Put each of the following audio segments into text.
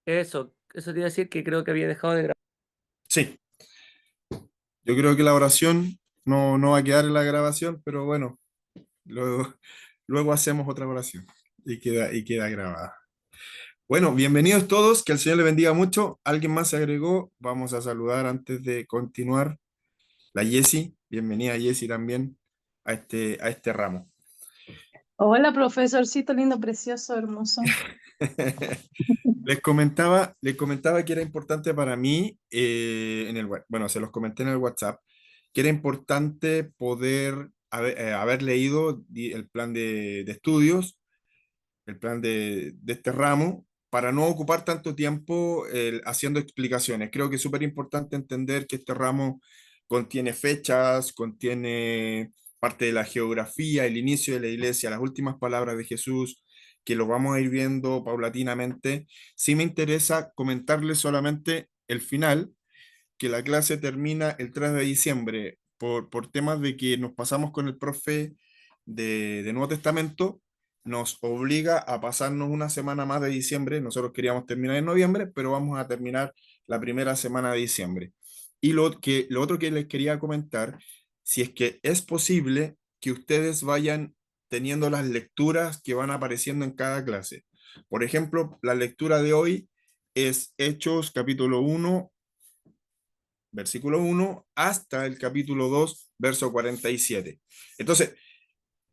Eso te iba a decir que creo que había dejado de grabar. Sí, yo creo que la oración no va a quedar en la grabación, pero bueno, luego, luego hacemos otra oración y queda grabada. Bueno, bienvenidos todos, que el Señor le bendiga mucho. ¿Alguien más se agregó? Vamos a saludar antes de continuar. La Jessie, bienvenida Jessie también a este ramo. Hola, profesorcito lindo, precioso, hermoso. Les comentaba que era importante para mí, bueno, se los comenté en el WhatsApp, que era importante poder haber leído el plan de estudios, el plan de este ramo, para no ocupar tanto tiempo haciendo explicaciones. Creo que es súper importante entender que este ramo contiene fechas, contiene parte de la geografía, el inicio de la iglesia, las últimas palabras de Jesús, que lo vamos a ir viendo paulatinamente. Sí me interesa comentarles solamente el final, que la clase termina el 3 de diciembre por temas de que nos pasamos con el profe de Nuevo Testamento, nos obliga a pasarnos una semana más de diciembre. Nosotros queríamos terminar en noviembre, pero vamos a terminar la primera semana de diciembre. Y lo otro que les quería comentar, si es que es posible que ustedes vayan teniendo las lecturas que van apareciendo en cada clase. Por ejemplo, la lectura de hoy es Hechos capítulo 1 versículo 1 hasta el capítulo 2 verso 47. Entonces,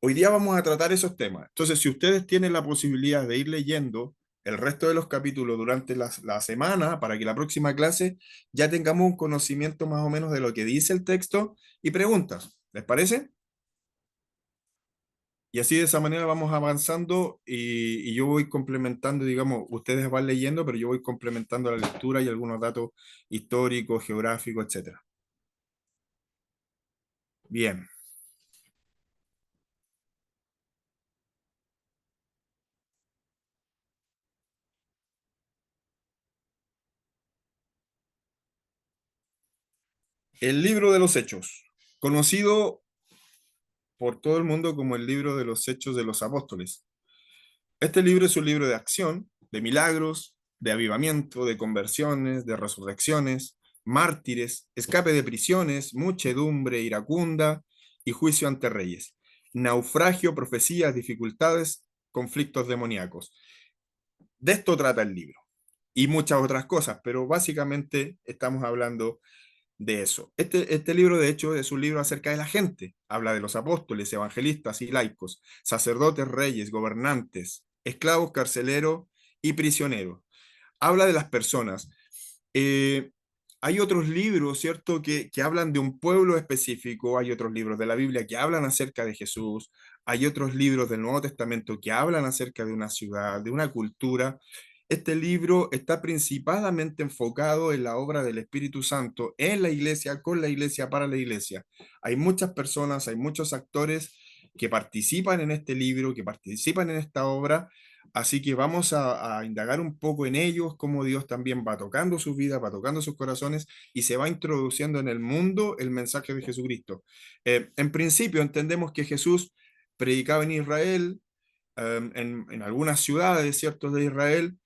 hoy día vamos a tratar esos temas. Entonces, si ustedes tienen la posibilidad de ir leyendo el resto de los capítulos durante la semana, para que la próxima clase ya tengamos un conocimiento más o menos de lo que dice el texto y preguntas. ¿Les parece? Y así de esa manera vamos avanzando y yo voy complementando, digamos, ustedes van leyendo, pero yo voy complementando la lectura y algunos datos históricos, geográficos, etcétera. Bien. El libro de los Hechos, conocido por todo el mundo como el libro de los Hechos de los Apóstoles. Este libro es un libro de acción, de milagros, de avivamiento, de conversiones, de resurrecciones, mártires, escape de prisiones, muchedumbre iracunda y juicio ante reyes, naufragio, profecías, dificultades, conflictos demoníacos. De esto trata el libro y muchas otras cosas, pero básicamente estamos hablando de eso. Este libro, de hecho, es un libro acerca de la gente. Habla de los apóstoles, evangelistas y laicos, sacerdotes, reyes, gobernantes, esclavos, carceleros y prisioneros. Habla de las personas. Eh, Hay otros libros, ¿cierto?, que hablan de un pueblo específico, hay otros libros de la Biblia que hablan acerca de Jesús, hay otros libros del Nuevo Testamento que hablan acerca de una ciudad, de una cultura. Este libro está principalmente enfocado en la obra del Espíritu Santo, en la iglesia, con la iglesia, para la iglesia. Hay muchas personas, hay muchos actores que participan en este libro, que participan en esta obra. Así que vamos a indagar un poco en ellos, cómo Dios también va tocando sus vidas, va tocando sus corazones y se va introduciendo en el mundo el mensaje de Jesucristo. En principio entendemos que Jesús predicaba en Israel, en algunas ciudades, ¿cierto?, de Israel,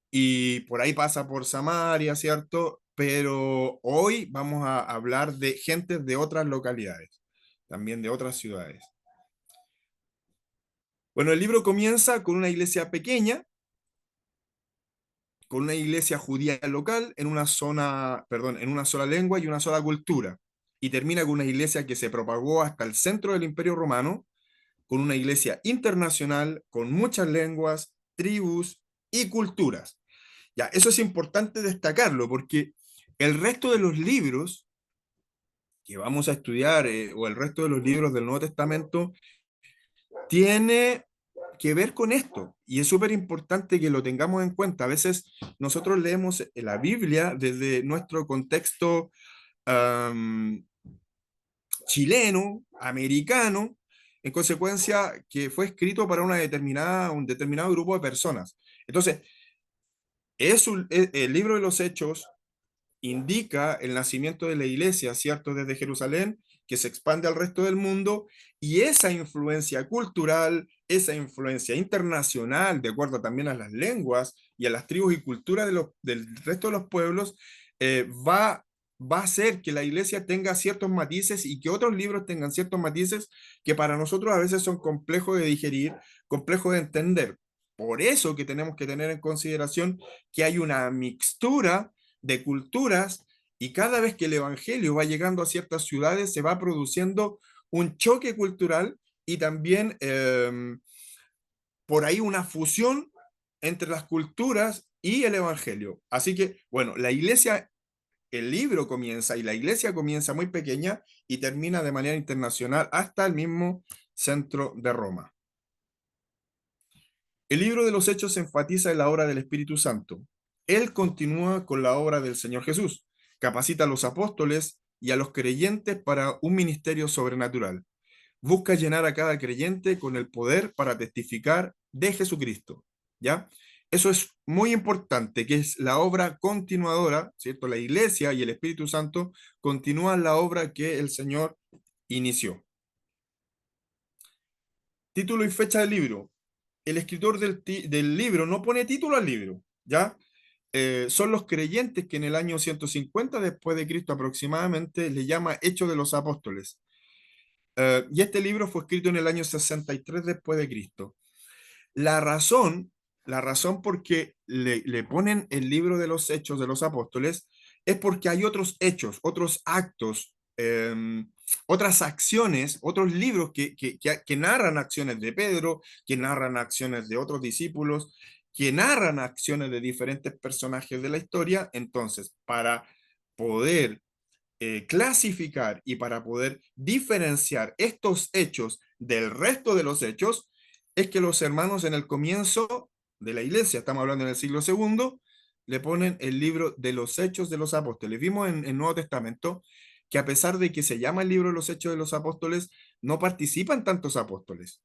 y por ahí pasa por Samaria, ¿cierto? Pero hoy vamos a hablar de gentes de otras localidades, también de otras ciudades. Bueno, el libro comienza con una iglesia pequeña, con una iglesia judía local en una zona, perdón, en una sola lengua y una sola cultura. Y termina con una iglesia que se propagó hasta el centro del Imperio Romano, con una iglesia internacional, con muchas lenguas, tribus y culturas. Ya, eso es importante destacarlo porque el resto de los libros que vamos a estudiar, o el resto de los libros del Nuevo Testamento, tiene que ver con esto. Y es súper importante que lo tengamos en cuenta. A veces nosotros leemos la Biblia desde nuestro contexto um, chileno, americano, en consecuencia que fue escrito para un determinado grupo de personas. Entonces, el libro de los Hechos indica el nacimiento de la iglesia, ¿cierto? Desde Jerusalén, que se expande al resto del mundo, y esa influencia cultural, esa influencia internacional, de acuerdo también a las lenguas y a las tribus y culturas del resto de los pueblos, va a hacer que la iglesia tenga ciertos matices y que otros libros tengan ciertos matices que para nosotros a veces son complejos de digerir, complejos de entender. Por eso que tenemos que tener en consideración que hay una mixtura de culturas y cada vez que el evangelio va llegando a ciertas ciudades se va produciendo un choque cultural y también por ahí una fusión entre las culturas y el evangelio. Así que, bueno, la iglesia, el libro comienza y la iglesia comienza muy pequeña y termina de manera internacional hasta el mismo centro de Roma. El libro de los Hechos enfatiza en la obra del Espíritu Santo. Él continúa con la obra del Señor Jesús, capacita a los apóstoles y a los creyentes para un ministerio sobrenatural. Busca llenar a cada creyente con el poder para testificar de Jesucristo, ¿ya? Eso es muy importante, que es la obra continuadora, ¿cierto? La iglesia y el Espíritu Santo continúan la obra que el Señor inició. Título y fecha del libro. El escritor del libro no pone título al libro, ¿ya? Son los creyentes que en el año 150 después de Cristo aproximadamente le llama Hechos de los Apóstoles. Y este libro fue escrito en el año 63 después de Cristo. La razón, la razón por qué le ponen el libro de los Hechos de los Apóstoles es porque hay otros hechos, otros actos, otras acciones, otros libros que narran acciones de Pedro, que narran acciones de otros discípulos, que narran acciones de diferentes personajes de la historia. Entonces, para poder clasificar y para poder diferenciar estos hechos del resto de los hechos, es que los hermanos en el comienzo de la iglesia, estamos hablando en el siglo segundo, le ponen el libro de los Hechos de los Apóstoles. Vimos en el Nuevo Testamento que a pesar de que se llama el libro de los Hechos de los Apóstoles, no participan tantos apóstoles.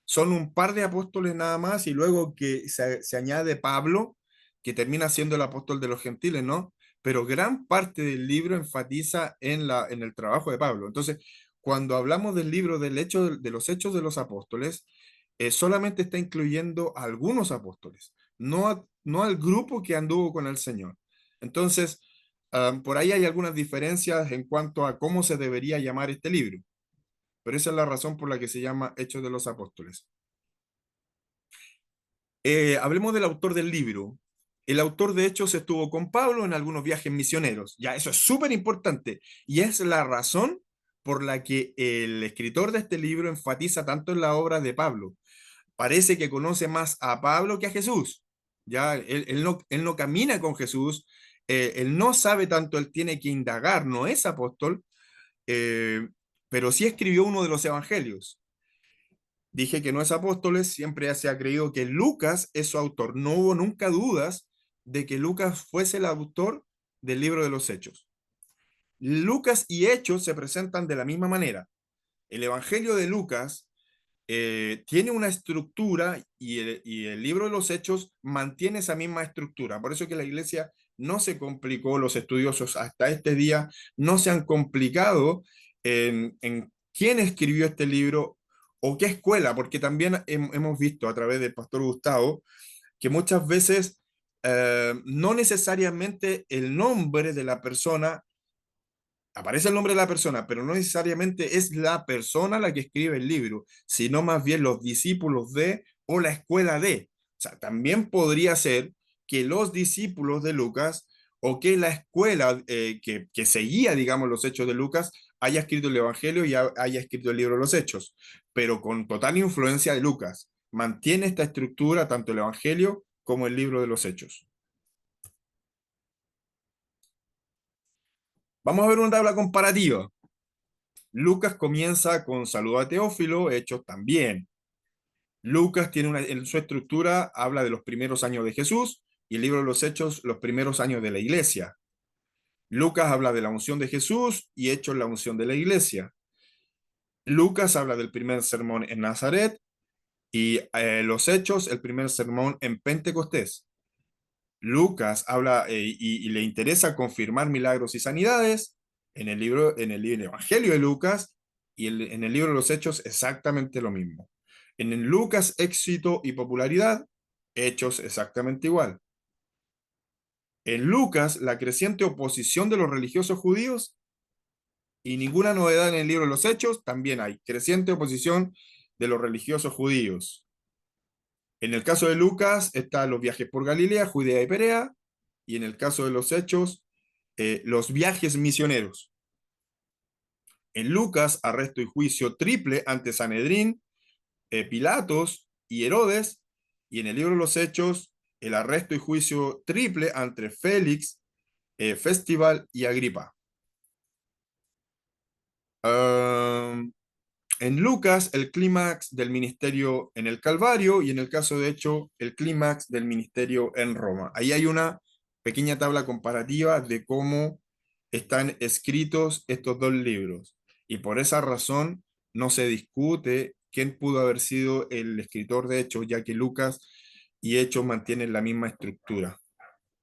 Son un par de apóstoles nada más y luego que se añade Pablo, que termina siendo el apóstol de los gentiles, ¿no? Pero gran parte del libro enfatiza en el trabajo de Pablo. Entonces, cuando hablamos del libro de los Hechos de los Apóstoles, solamente está incluyendo a algunos apóstoles, no al grupo que anduvo con el Señor. Entonces, por ahí hay algunas diferencias en cuanto a cómo se debería llamar este libro, pero esa es la razón por la que se llama Hechos de los Apóstoles. Hablemos del autor del libro. El autor de Hechos estuvo con Pablo en algunos viajes misioneros. Ya, eso es súper importante. Y es la razón por la que el escritor de este libro enfatiza tanto en la obra de Pablo. Parece que conoce más a Pablo que a Jesús. Ya, él no camina con Jesús, él no sabe tanto, él tiene que indagar, no es apóstol, pero sí escribió uno de los evangelios. Dije que no es apóstoles, siempre se ha creído que Lucas es su autor. No hubo nunca dudas de que Lucas fuese el autor del libro de los Hechos. Lucas y Hechos se presentan de la misma manera. El Evangelio de Lucas tiene una estructura y el libro de los Hechos mantiene esa misma estructura. Por eso que la iglesia no se complicó, los estudiosos hasta este día no se han complicado en quién escribió este libro o qué escuela, porque también hemos visto a través del pastor Gustavo que muchas veces no necesariamente el nombre de la persona aparece el nombre de la persona, pero no necesariamente es la persona la que escribe el libro, sino más bien los discípulos de o la escuela de. O sea, también podría ser que los discípulos de Lucas o que la escuela que seguía, digamos, los hechos de Lucas haya escrito el Evangelio y haya escrito el libro de los Hechos, pero con total influencia de Lucas. Mantiene esta estructura tanto el Evangelio como el libro de los Hechos. Vamos a ver una tabla comparativa. Lucas comienza con saludo a Teófilo, Hechos también. Lucas tiene en su estructura habla de los primeros años de Jesús y el libro de los Hechos los primeros años de la iglesia. Lucas habla de la unción de Jesús y Hechos la unción de la iglesia. Lucas habla del primer sermón en Nazaret y los Hechos el primer sermón en Pentecostés. Lucas habla y le interesa confirmar milagros y sanidades en el Evangelio de Lucas y en el libro de los Hechos exactamente lo mismo. En Lucas, éxito y popularidad, Hechos exactamente igual. En Lucas, la creciente oposición de los religiosos judíos y ninguna novedad en el libro de los Hechos, también hay creciente oposición de los religiosos judíos. En el caso de Lucas, están los viajes por Galilea, Judea y Perea, y en el caso de los Hechos, los viajes misioneros. En Lucas, arresto y juicio triple ante Sanedrín, Pilatos y Herodes, y en el libro de los Hechos, el arresto y juicio triple ante Félix, Festival y Agripa. En Lucas, el clímax del ministerio en el Calvario, y en el caso de hecho, el clímax del ministerio en Roma. Ahí hay una pequeña tabla comparativa de cómo están escritos estos dos libros. Y por esa razón no se discute quién pudo haber sido el escritor de Hechos, ya que Lucas y Hechos mantienen la misma estructura.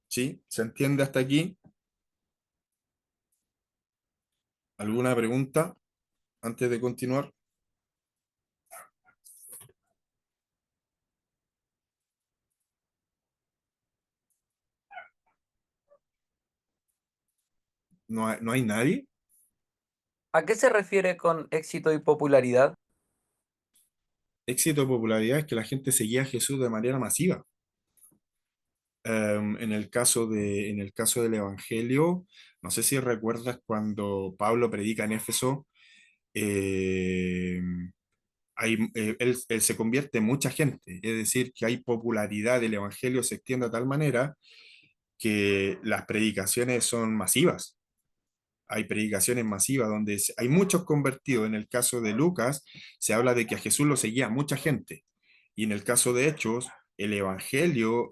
¿Sí? ¿Se entiende hasta aquí? ¿Alguna pregunta antes de continuar? No hay nadie? ¿A qué se refiere con éxito y popularidad? Éxito de popularidad es que la gente seguía a Jesús de manera masiva. En el caso del Evangelio, no sé si recuerdas cuando Pablo predica en Éfeso, eh, él se convierte en mucha gente, es decir, que hay popularidad del Evangelio, se extiende de tal manera que las predicaciones son masivas. Hay predicaciones masivas donde hay muchos convertidos. En el caso de Lucas, se habla de que a Jesús lo seguía mucha gente. Y en el caso de Hechos, el Evangelio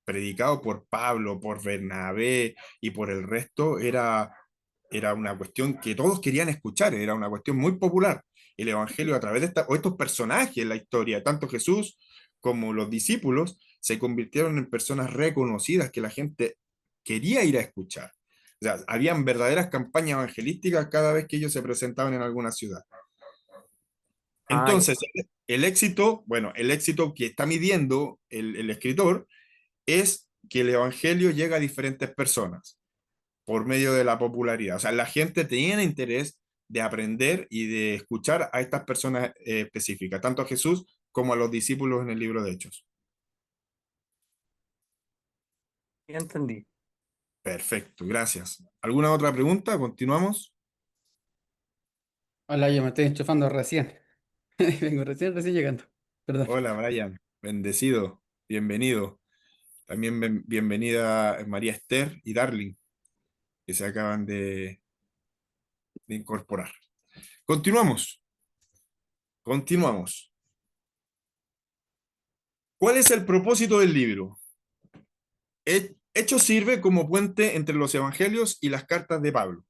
predicado por Pablo, por Bernabé y por el resto era una cuestión que todos querían escuchar, era una cuestión muy popular. El Evangelio a través de o estos personajes en la historia, tanto Jesús como los discípulos, se convirtieron en personas reconocidas que la gente quería ir a escuchar. O sea, habían verdaderas campañas evangelísticas cada vez que ellos se presentaban en alguna ciudad. Ah, ya. Entonces, el éxito, bueno, el éxito que está midiendo el escritor es que el evangelio llega a diferentes personas por medio de la popularidad. O sea, la gente tiene interés de aprender y de escuchar a estas personas específicas, tanto a Jesús como a los discípulos en el libro de Hechos. Ya entendí. Perfecto, gracias. ¿Alguna otra pregunta? Continuamos. Hola, yo me estoy enchufando recién. Vengo recién llegando. Perdón. Hola, Brian. Bendecido. Bienvenido. También bienvenida María Esther y Darling, que se acaban de incorporar. Continuamos. Continuamos. ¿Cuál es el propósito del libro? Hechos sirve como puente entre los evangelios y las cartas de Pablo.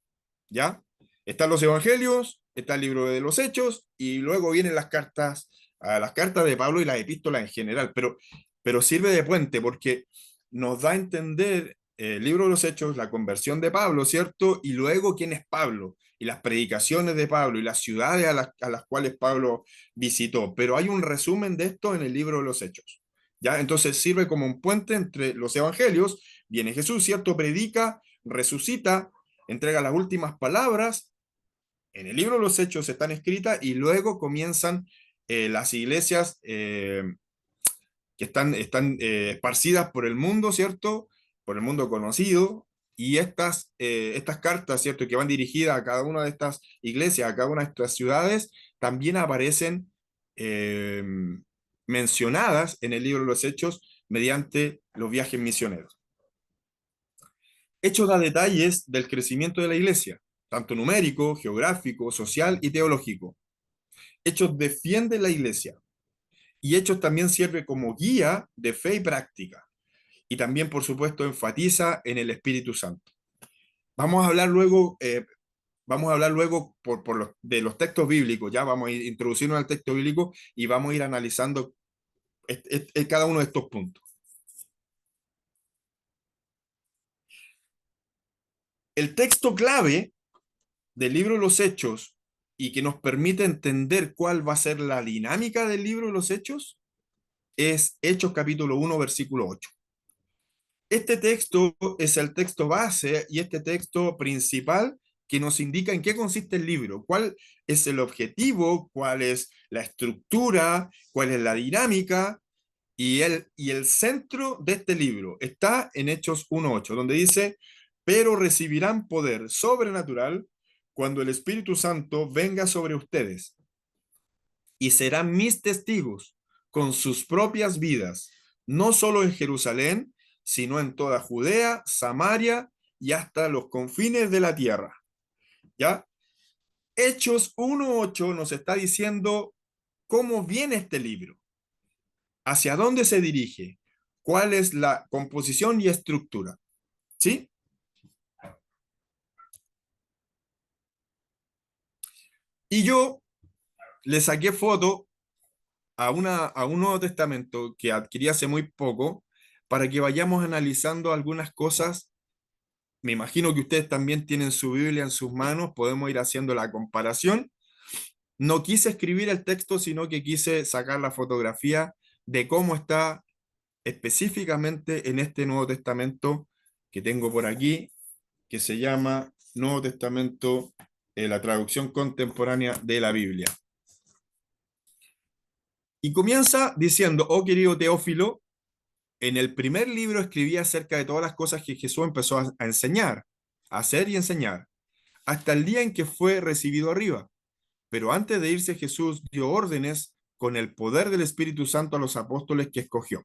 ¿Ya? Están los evangelios, está el libro de los Hechos y luego vienen las cartas de Pablo y las epístolas en general, pero sirve de puente porque nos da a entender el libro de los Hechos, la conversión de Pablo, ¿cierto? Y luego quién es Pablo y las predicaciones de Pablo y las ciudades a las cuales Pablo visitó. Pero hay un resumen de esto en el libro de los Hechos. ¿Ya? Entonces sirve como un puente entre los evangelios. Viene Jesús, ¿cierto? Predica, resucita, entrega las últimas palabras. En el libro de los Hechos están escritas y luego comienzan las iglesias que están esparcidas por el mundo, ¿cierto? Por el mundo conocido. Y estas cartas, ¿cierto? Que van dirigidas a cada una de estas iglesias, a cada una de estas ciudades, también aparecen eh, mencionadas en el libro de los Hechos mediante los viajes misioneros. Hechos da detalles del crecimiento de la iglesia, tanto numérico, geográfico, social y teológico. Hechos defiende la iglesia y Hechos también sirve como guía de fe y práctica. Y también, por supuesto, enfatiza en el Espíritu Santo. Vamos a hablar luego, de los textos bíblicos, ya vamos a introducirnos al texto bíblico y vamos a ir analizando cada uno de estos puntos. El texto clave del libro de los Hechos y que nos permite entender cuál va a ser la dinámica del libro de los Hechos es Hechos capítulo 1, versículo 8. Este texto es el texto base y este texto principal que nos indica en qué consiste el libro, cuál es el objetivo, cuál es la estructura, cuál es la dinámica y el centro de este libro está en Hechos 1:8, donde dice, pero recibirán poder sobrenatural cuando el Espíritu Santo venga sobre ustedes y serán mis testigos con sus propias vidas, no solo en Jerusalén, sino en toda Judea, Samaria y hasta los confines de la tierra. ¿Ya? Hechos 1:8 nos está diciendo cómo viene este libro, hacia dónde se dirige, cuál es la composición y estructura. ¿Sí? Y yo le saqué foto a un Nuevo Testamento que adquirí hace muy poco para que vayamos analizando algunas cosas. Me imagino que ustedes también tienen su Biblia en sus manos, podemos ir haciendo la comparación. No quise escribir el texto, sino que quise sacar la fotografía de cómo está específicamente en este Nuevo Testamento que tengo por aquí, que se llama Nuevo Testamento, la traducción contemporánea de la Biblia. Y comienza diciendo, oh querido Teófilo, en el primer libro escribí acerca de todas las cosas que Jesús empezó a enseñar, a hacer y enseñar, hasta el día en que fue recibido arriba. Pero antes de irse Jesús dio órdenes con el poder del Espíritu Santo a los apóstoles que escogió.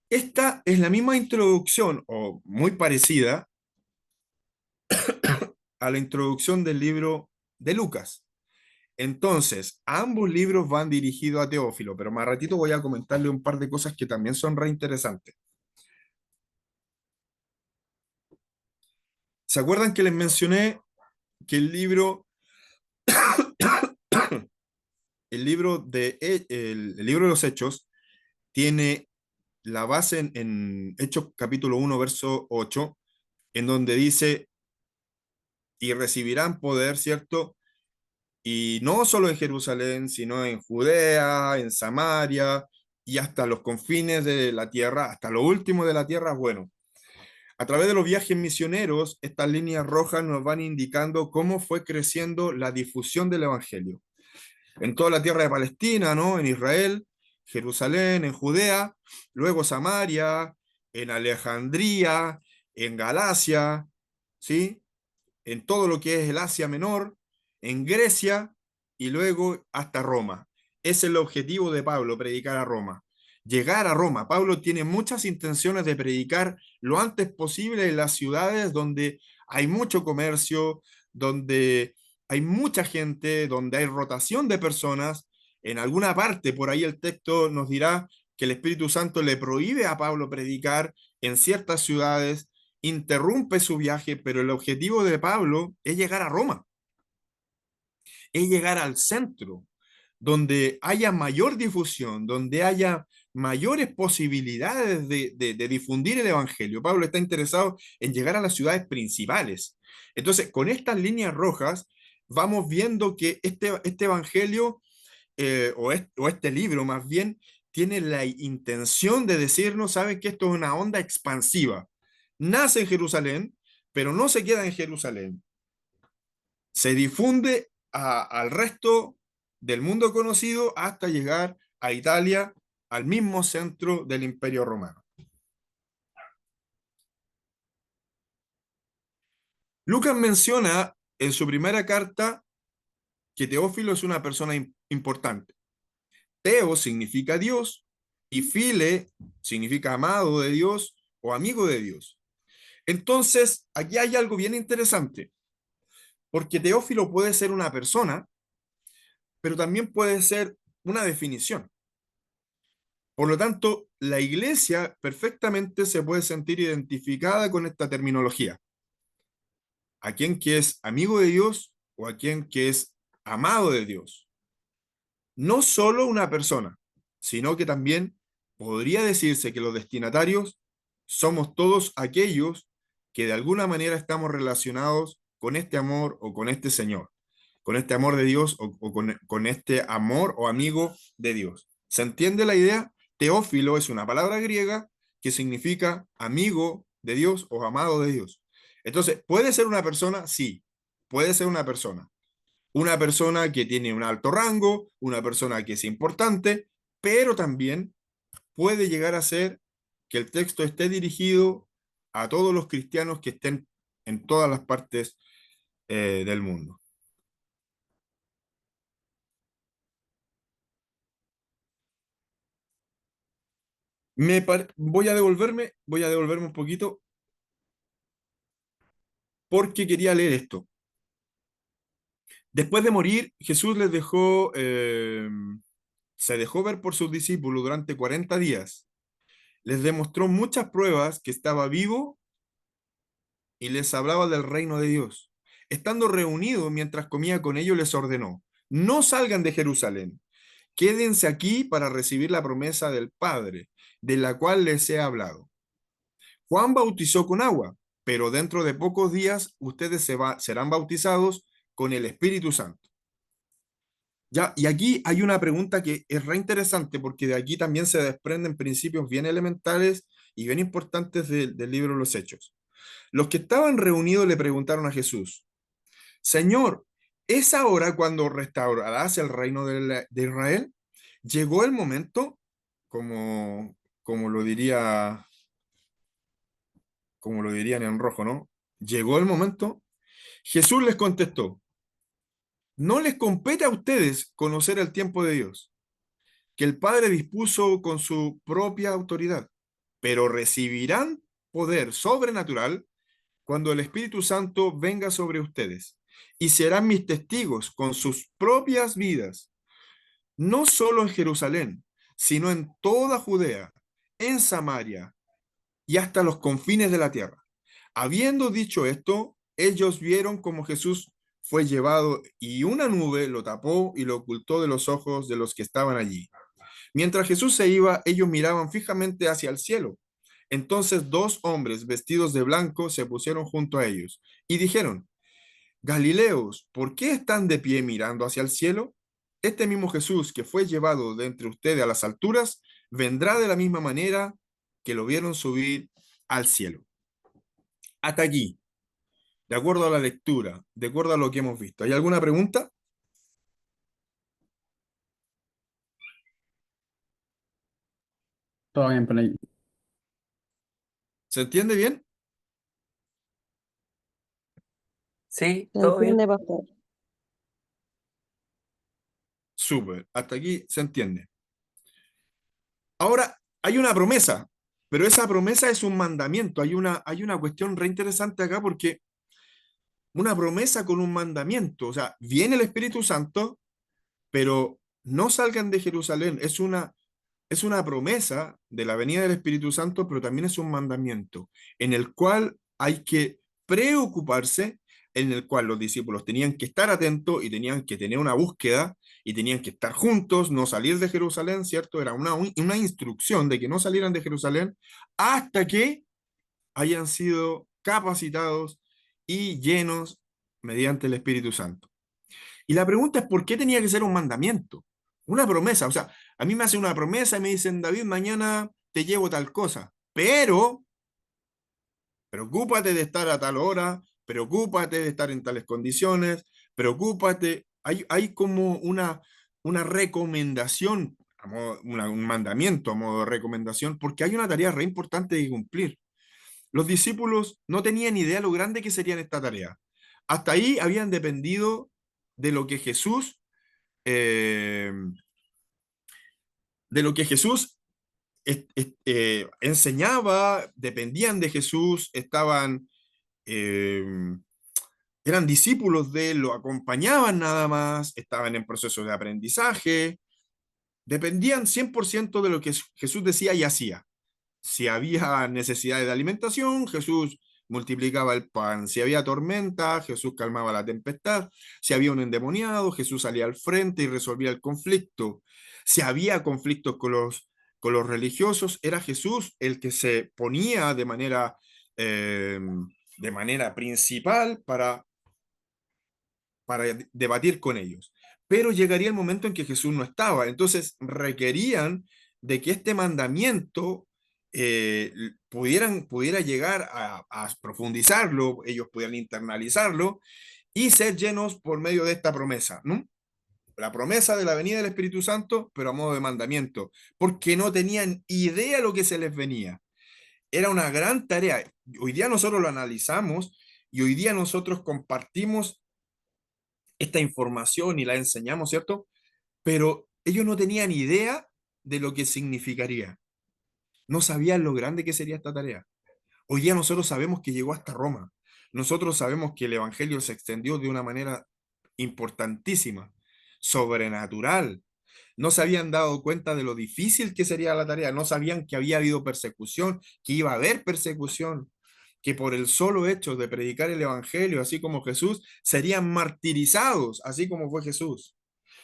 Esta es la misma introducción, o muy parecida, a la introducción del libro de Lucas. Entonces, ambos libros van dirigidos a Teófilo, pero más ratito voy a comentarle un par de cosas que también son re interesantes. ¿Se acuerdan que les mencioné que el libro el libro de los Hechos tiene la base en Hechos capítulo 1, verso 8, en donde dice, y recibirán poder, ¿cierto? Y no solo en Jerusalén, sino en Judea, en Samaria y hasta los confines de la tierra, hasta lo último de la tierra. Bueno, a través de los viajes misioneros, estas líneas rojas nos van indicando cómo fue creciendo la difusión del Evangelio. En toda la tierra de Palestina, ¿no? En Israel, Jerusalén, en Judea, luego Samaria, en Alejandría, en Galacia, ¿sí? En todo lo que es el Asia Menor, en Grecia y luego hasta Roma. Es el objetivo de Pablo, predicar a Roma. Llegar a Roma. Pablo tiene muchas intenciones de predicar lo antes posible en las ciudades donde hay mucho comercio, donde hay mucha gente, donde hay rotación de personas. En alguna parte, por ahí el texto nos dirá que el Espíritu Santo le prohíbe a Pablo predicar en ciertas ciudades, interrumpe su viaje, pero el objetivo de Pablo es llegar a Roma, es llegar al centro, donde haya mayor difusión, donde haya mayores posibilidades de difundir el Evangelio. Pablo está interesado en llegar a las ciudades principales. Entonces, con estas líneas rojas, vamos viendo que este Evangelio, o este libro más bien, tiene la intención de decirnos, ¿saben que esto es una onda expansiva? Nace en Jerusalén, pero no se queda en Jerusalén. Se difunde al resto del mundo conocido hasta llegar a Italia, al mismo centro del Imperio Romano. Lucas menciona en su primera carta que Teófilo es una persona importante. Teo significa Dios y File significa amado de Dios o amigo de Dios. Entonces, aquí hay algo bien interesante, porque Teófilo puede ser una persona, pero también puede ser una definición. Por lo tanto, la iglesia perfectamente se puede sentir identificada con esta terminología. A quien que es amigo de Dios o a quien que es amado de Dios. No solo una persona, sino que también podría decirse que los destinatarios somos todos aquellos que de alguna manera estamos relacionados con este amor o con este Señor. con este amor de Dios o con este amor o amigo de Dios. ¿Se entiende la idea? Teófilo es una palabra griega que significa amigo de Dios o amado de Dios. Entonces, ¿puede ser una persona? Sí, puede ser una persona. Una persona que tiene un alto rango, una persona que es importante, pero también puede llegar a ser que el texto esté dirigido a todos los cristianos que estén en todas las partes del mundo. Voy a devolverme un poquito porque quería leer esto. Después de morir, Jesús se dejó ver por sus discípulos durante 40 días. Les demostró muchas pruebas que estaba vivo y les hablaba del reino de Dios. Estando reunidos mientras comía con ellos, les ordenó: no salgan de Jerusalén, quédense aquí para recibir la promesa del Padre, de la cual les he hablado. Juan bautizó con agua, pero dentro de pocos días ustedes serán bautizados con el Espíritu Santo. Ya, y aquí hay una pregunta que es re interesante porque de aquí también se desprenden principios bien elementales y bien importantes del libro de los Hechos. Los que estaban reunidos le preguntaron a Jesús: Señor, ¿es ahora cuando restaurarás el reino de Israel? Llegó el momento, como, como lo diría, como lo dirían en rojo, ¿no? Llegó el momento. Jesús les contestó: no les compete a ustedes conocer el tiempo de Dios, que el Padre dispuso con su propia autoridad, pero recibirán poder sobrenatural cuando el Espíritu Santo venga sobre ustedes, y serán mis testigos con sus propias vidas, no solo en Jerusalén, sino en toda Judea, en Samaria y hasta los confines de la tierra. Habiendo dicho esto, ellos vieron cómo Jesús fue llevado y una nube lo tapó y lo ocultó de los ojos de los que estaban allí. Mientras Jesús se iba, ellos miraban fijamente hacia el cielo. Entonces dos hombres vestidos de blanco se pusieron junto a ellos y dijeron: Galileos, ¿por qué están de pie mirando hacia el cielo? Este mismo Jesús que fue llevado de entre ustedes a las alturas, vendrá de la misma manera que lo vieron subir al cielo. Hasta aquí, de acuerdo a la lectura, de acuerdo a lo que hemos visto. ¿Hay alguna pregunta? Todo bien por ahí. ¿Se entiende bien? Sí, Se todo bien. entiende, pastor. Súper, hasta aquí se entiende. Ahora, hay una promesa, pero esa promesa es un mandamiento. Hay una cuestión re interesante acá porque una promesa con un mandamiento, o sea, viene el Espíritu Santo, pero no salgan de Jerusalén. Es una promesa de la venida del Espíritu Santo, pero también es un mandamiento en el cual hay que preocuparse, en el cual los discípulos tenían que estar atentos y tenían que tener una búsqueda y tenían que estar juntos, no salir de Jerusalén, ¿cierto? Era una instrucción de que no salieran de Jerusalén hasta que hayan sido capacitados y llenos mediante el Espíritu Santo. Y la pregunta es: ¿por qué tenía que ser un mandamiento? Una promesa. O sea, a mí me hacen una promesa y me dicen: David, mañana te llevo tal cosa, pero preocúpate de estar a tal hora, preocúpate de estar en tales condiciones, preocúpate. Hay como una recomendación, un mandamiento a modo de recomendación, porque hay una tarea re importante que cumplir. Los discípulos no tenían idea lo grande que sería esta tarea. Hasta ahí habían dependido de lo que Jesús, eh, de lo que Jesús enseñaba, dependían de Jesús, eh, eran discípulos de él, lo acompañaban nada más, estaban en proceso de aprendizaje, dependían 100% de lo que Jesús decía y hacía. Si había necesidad de alimentación, Jesús multiplicaba el pan. Si había tormenta, Jesús calmaba la tempestad. Si había un endemoniado, Jesús salía al frente y resolvía el conflicto. Si había conflictos con los religiosos, era Jesús el que se ponía de manera principal para debatir con ellos. Pero llegaría el momento en que Jesús no estaba. Entonces requerían de que este mandamiento pudiera llegar a profundizarlo, ellos pudieran internalizarlo y ser llenos por medio de esta promesa, ¿no? La promesa de la venida del Espíritu Santo, pero a modo de mandamiento, porque no tenían idea lo que se les venía. Era una gran tarea. Hoy día nosotros lo analizamos y hoy día nosotros compartimos esta información y la enseñamos, ¿cierto? Pero ellos no tenían idea de lo que significaría. No sabían lo grande que sería esta tarea. Hoy día nosotros sabemos que llegó hasta Roma. Nosotros sabemos que el Evangelio se extendió de una manera importantísima, sobrenatural. No se habían dado cuenta de lo difícil que sería la tarea. No sabían que había habido persecución, que iba a haber persecución, que por el solo hecho de predicar el Evangelio, así como Jesús, serían martirizados, así como fue Jesús.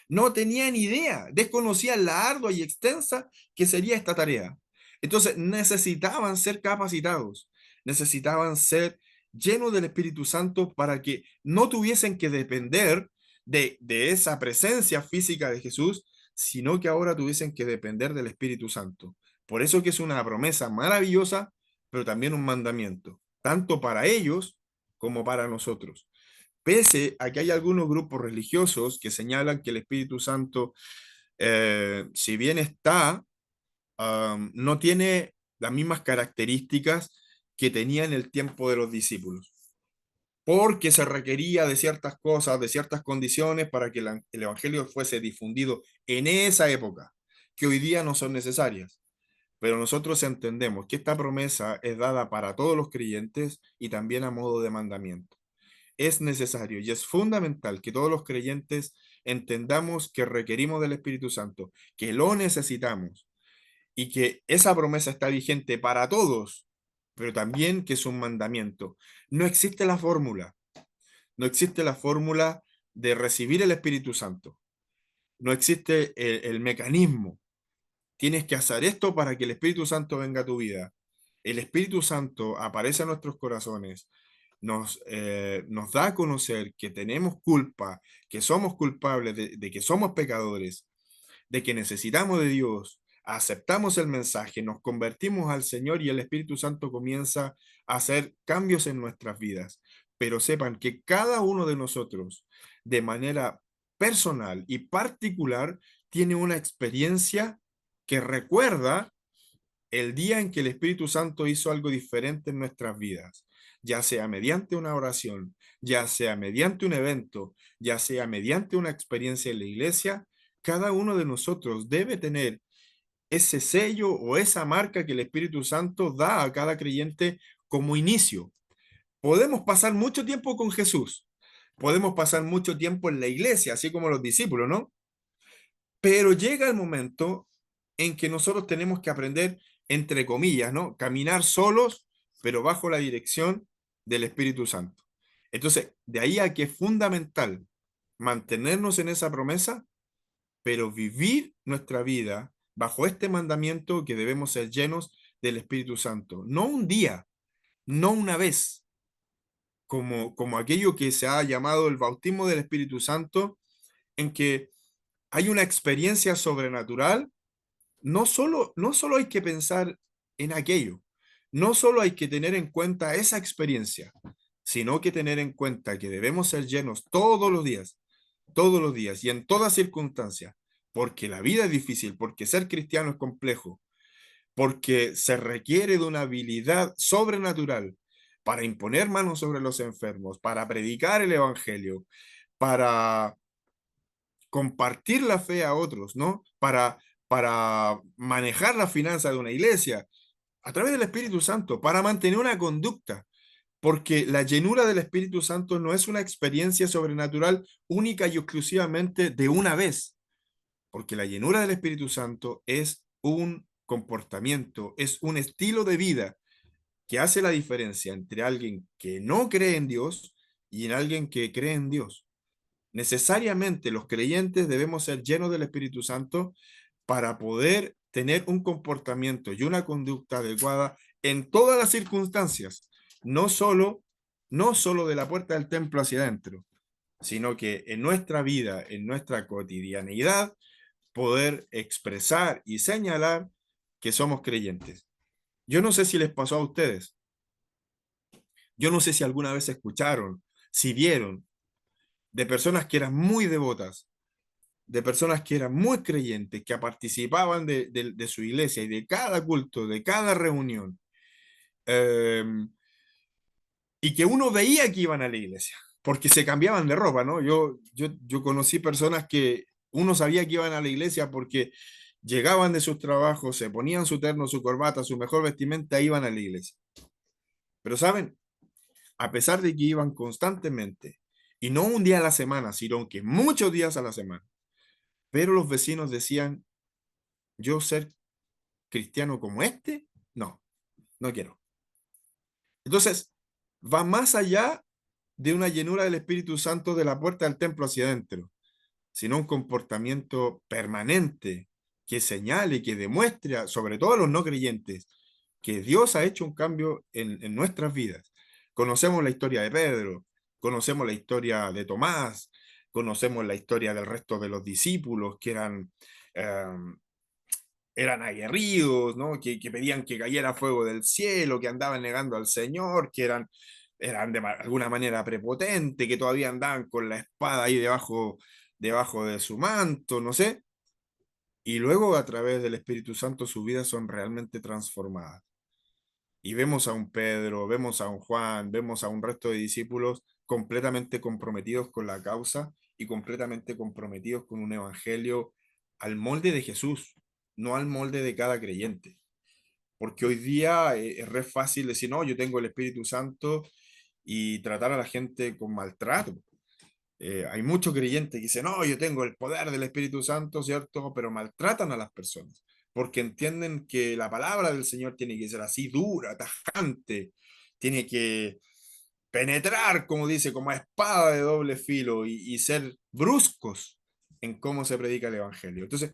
No tenían idea, desconocían la ardua y extensa que sería esta tarea. Entonces necesitaban ser capacitados, necesitaban ser llenos del Espíritu Santo para que no tuviesen que depender de esa presencia física de Jesús, sino que ahora tuviesen que depender del Espíritu Santo. Por eso que es una promesa maravillosa, pero también un mandamiento, tanto para ellos como para nosotros. Pese a que hay algunos grupos religiosos que señalan que el Espíritu Santo, si bien está, no tiene las mismas características que tenía en el tiempo de los discípulos, porque se requería de ciertas cosas, de ciertas condiciones para que el Evangelio fuese difundido en esa época, que hoy día no son necesarias. Pero nosotros entendemos que esta promesa es dada para todos los creyentes y también a modo de mandamiento. Es necesario y es fundamental que todos los creyentes entendamos que requerimos del Espíritu Santo, que lo necesitamos y que esa promesa está vigente para todos, pero también que es un mandamiento. No existe la fórmula, no existe la fórmula de recibir el Espíritu Santo, no existe el mecanismo. Tienes que hacer esto para que el Espíritu Santo venga a tu vida. El Espíritu Santo aparece en nuestros corazones, nos da a conocer que tenemos culpa, que somos culpables, de que somos pecadores, de que necesitamos de Dios, aceptamos el mensaje, nos convertimos al Señor y el Espíritu Santo comienza a hacer cambios en nuestras vidas. Pero sepan que cada uno de nosotros, de manera personal y particular, tiene una experiencia que recuerda el día en que el Espíritu Santo hizo algo diferente en nuestras vidas, ya sea mediante una oración, ya sea mediante un evento, ya sea mediante una experiencia en la iglesia. Cada uno de nosotros debe tener ese sello o esa marca que el Espíritu Santo da a cada creyente como inicio. Podemos pasar mucho tiempo con Jesús, podemos pasar mucho tiempo en la iglesia, así como los discípulos, ¿no? Pero llega el momento en que nosotros tenemos que aprender, entre comillas, ¿no? Caminar solos, pero bajo la dirección del Espíritu Santo. Entonces, de ahí a que es fundamental mantenernos en esa promesa, pero vivir nuestra vida bajo este mandamiento que debemos ser llenos del Espíritu Santo. No un día, no una vez, como aquello que se ha llamado el bautismo del Espíritu Santo, en que hay una experiencia sobrenatural. No solo hay que pensar en aquello, no solo hay que tener en cuenta esa experiencia, sino que tener en cuenta que debemos ser llenos todos los días y en todas circunstancias, porque la vida es difícil, porque ser cristiano es complejo, porque se requiere de una habilidad sobrenatural para imponer manos sobre los enfermos, para predicar el evangelio, para compartir la fe a otros, ¿no? Para manejar la finanza de una iglesia a través del Espíritu Santo, para mantener una conducta, porque la llenura del Espíritu Santo no es una experiencia sobrenatural única y exclusivamente de una vez, porque la llenura del Espíritu Santo es un comportamiento, es un estilo de vida que hace la diferencia entre alguien que no cree en Dios y en alguien que cree en Dios. Necesariamente los creyentes debemos ser llenos del Espíritu Santo para poder tener un comportamiento y una conducta adecuada en todas las circunstancias, no solo de la puerta del templo hacia adentro, sino que en nuestra vida, en nuestra cotidianidad, poder expresar y señalar que somos creyentes. Yo no sé si les pasó a ustedes, yo no sé si alguna vez escucharon, si vieron de personas que eran muy devotas, de personas que eran muy creyentes, que participaban de su iglesia y de cada culto, de cada reunión, eh, y que uno veía que iban a la iglesia, porque se cambiaban de ropa, ¿no? Yo conocí personas que uno sabía que iban a la iglesia porque llegaban de sus trabajos, se ponían su terno, su corbata, su mejor vestimenta, iban a la iglesia. Pero saben, a pesar de que iban constantemente, y no un día a la semana, sino que muchos días a la semana, pero los vecinos decían, yo ser cristiano como este, no, no quiero. Entonces, va más allá de una llenura del Espíritu Santo de la puerta del templo hacia adentro, sino un comportamiento permanente que señale, que demuestre, sobre todo a los no creyentes, que Dios ha hecho un cambio en nuestras vidas. Conocemos la historia de Pedro, conocemos la historia de Tomás, conocemos la historia del resto de los discípulos que eh, eran aguerridos, ¿no? Que pedían que cayera fuego del cielo, que andaban negando al Señor, que eran de alguna manera prepotentes, que todavía andaban con la espada ahí debajo de su manto, no sé. Y luego a través del Espíritu Santo sus vidas son realmente transformadas. Y vemos a un Pedro, vemos a un Juan, vemos a un resto de discípulos completamente comprometidos con la causa y completamente comprometidos con un evangelio al molde de Jesús, no al molde de cada creyente. Porque hoy día es re fácil decir, no, yo tengo el Espíritu Santo y tratar a la gente con maltrato. Hay muchos creyentes que dicen, no, yo tengo el poder del Espíritu Santo, ¿cierto? Pero maltratan a las personas porque entienden que la palabra del Señor tiene que ser así dura, tajante, tiene que penetrar, como dice, como espada de doble filo y ser bruscos en cómo se predica el Evangelio. Entonces,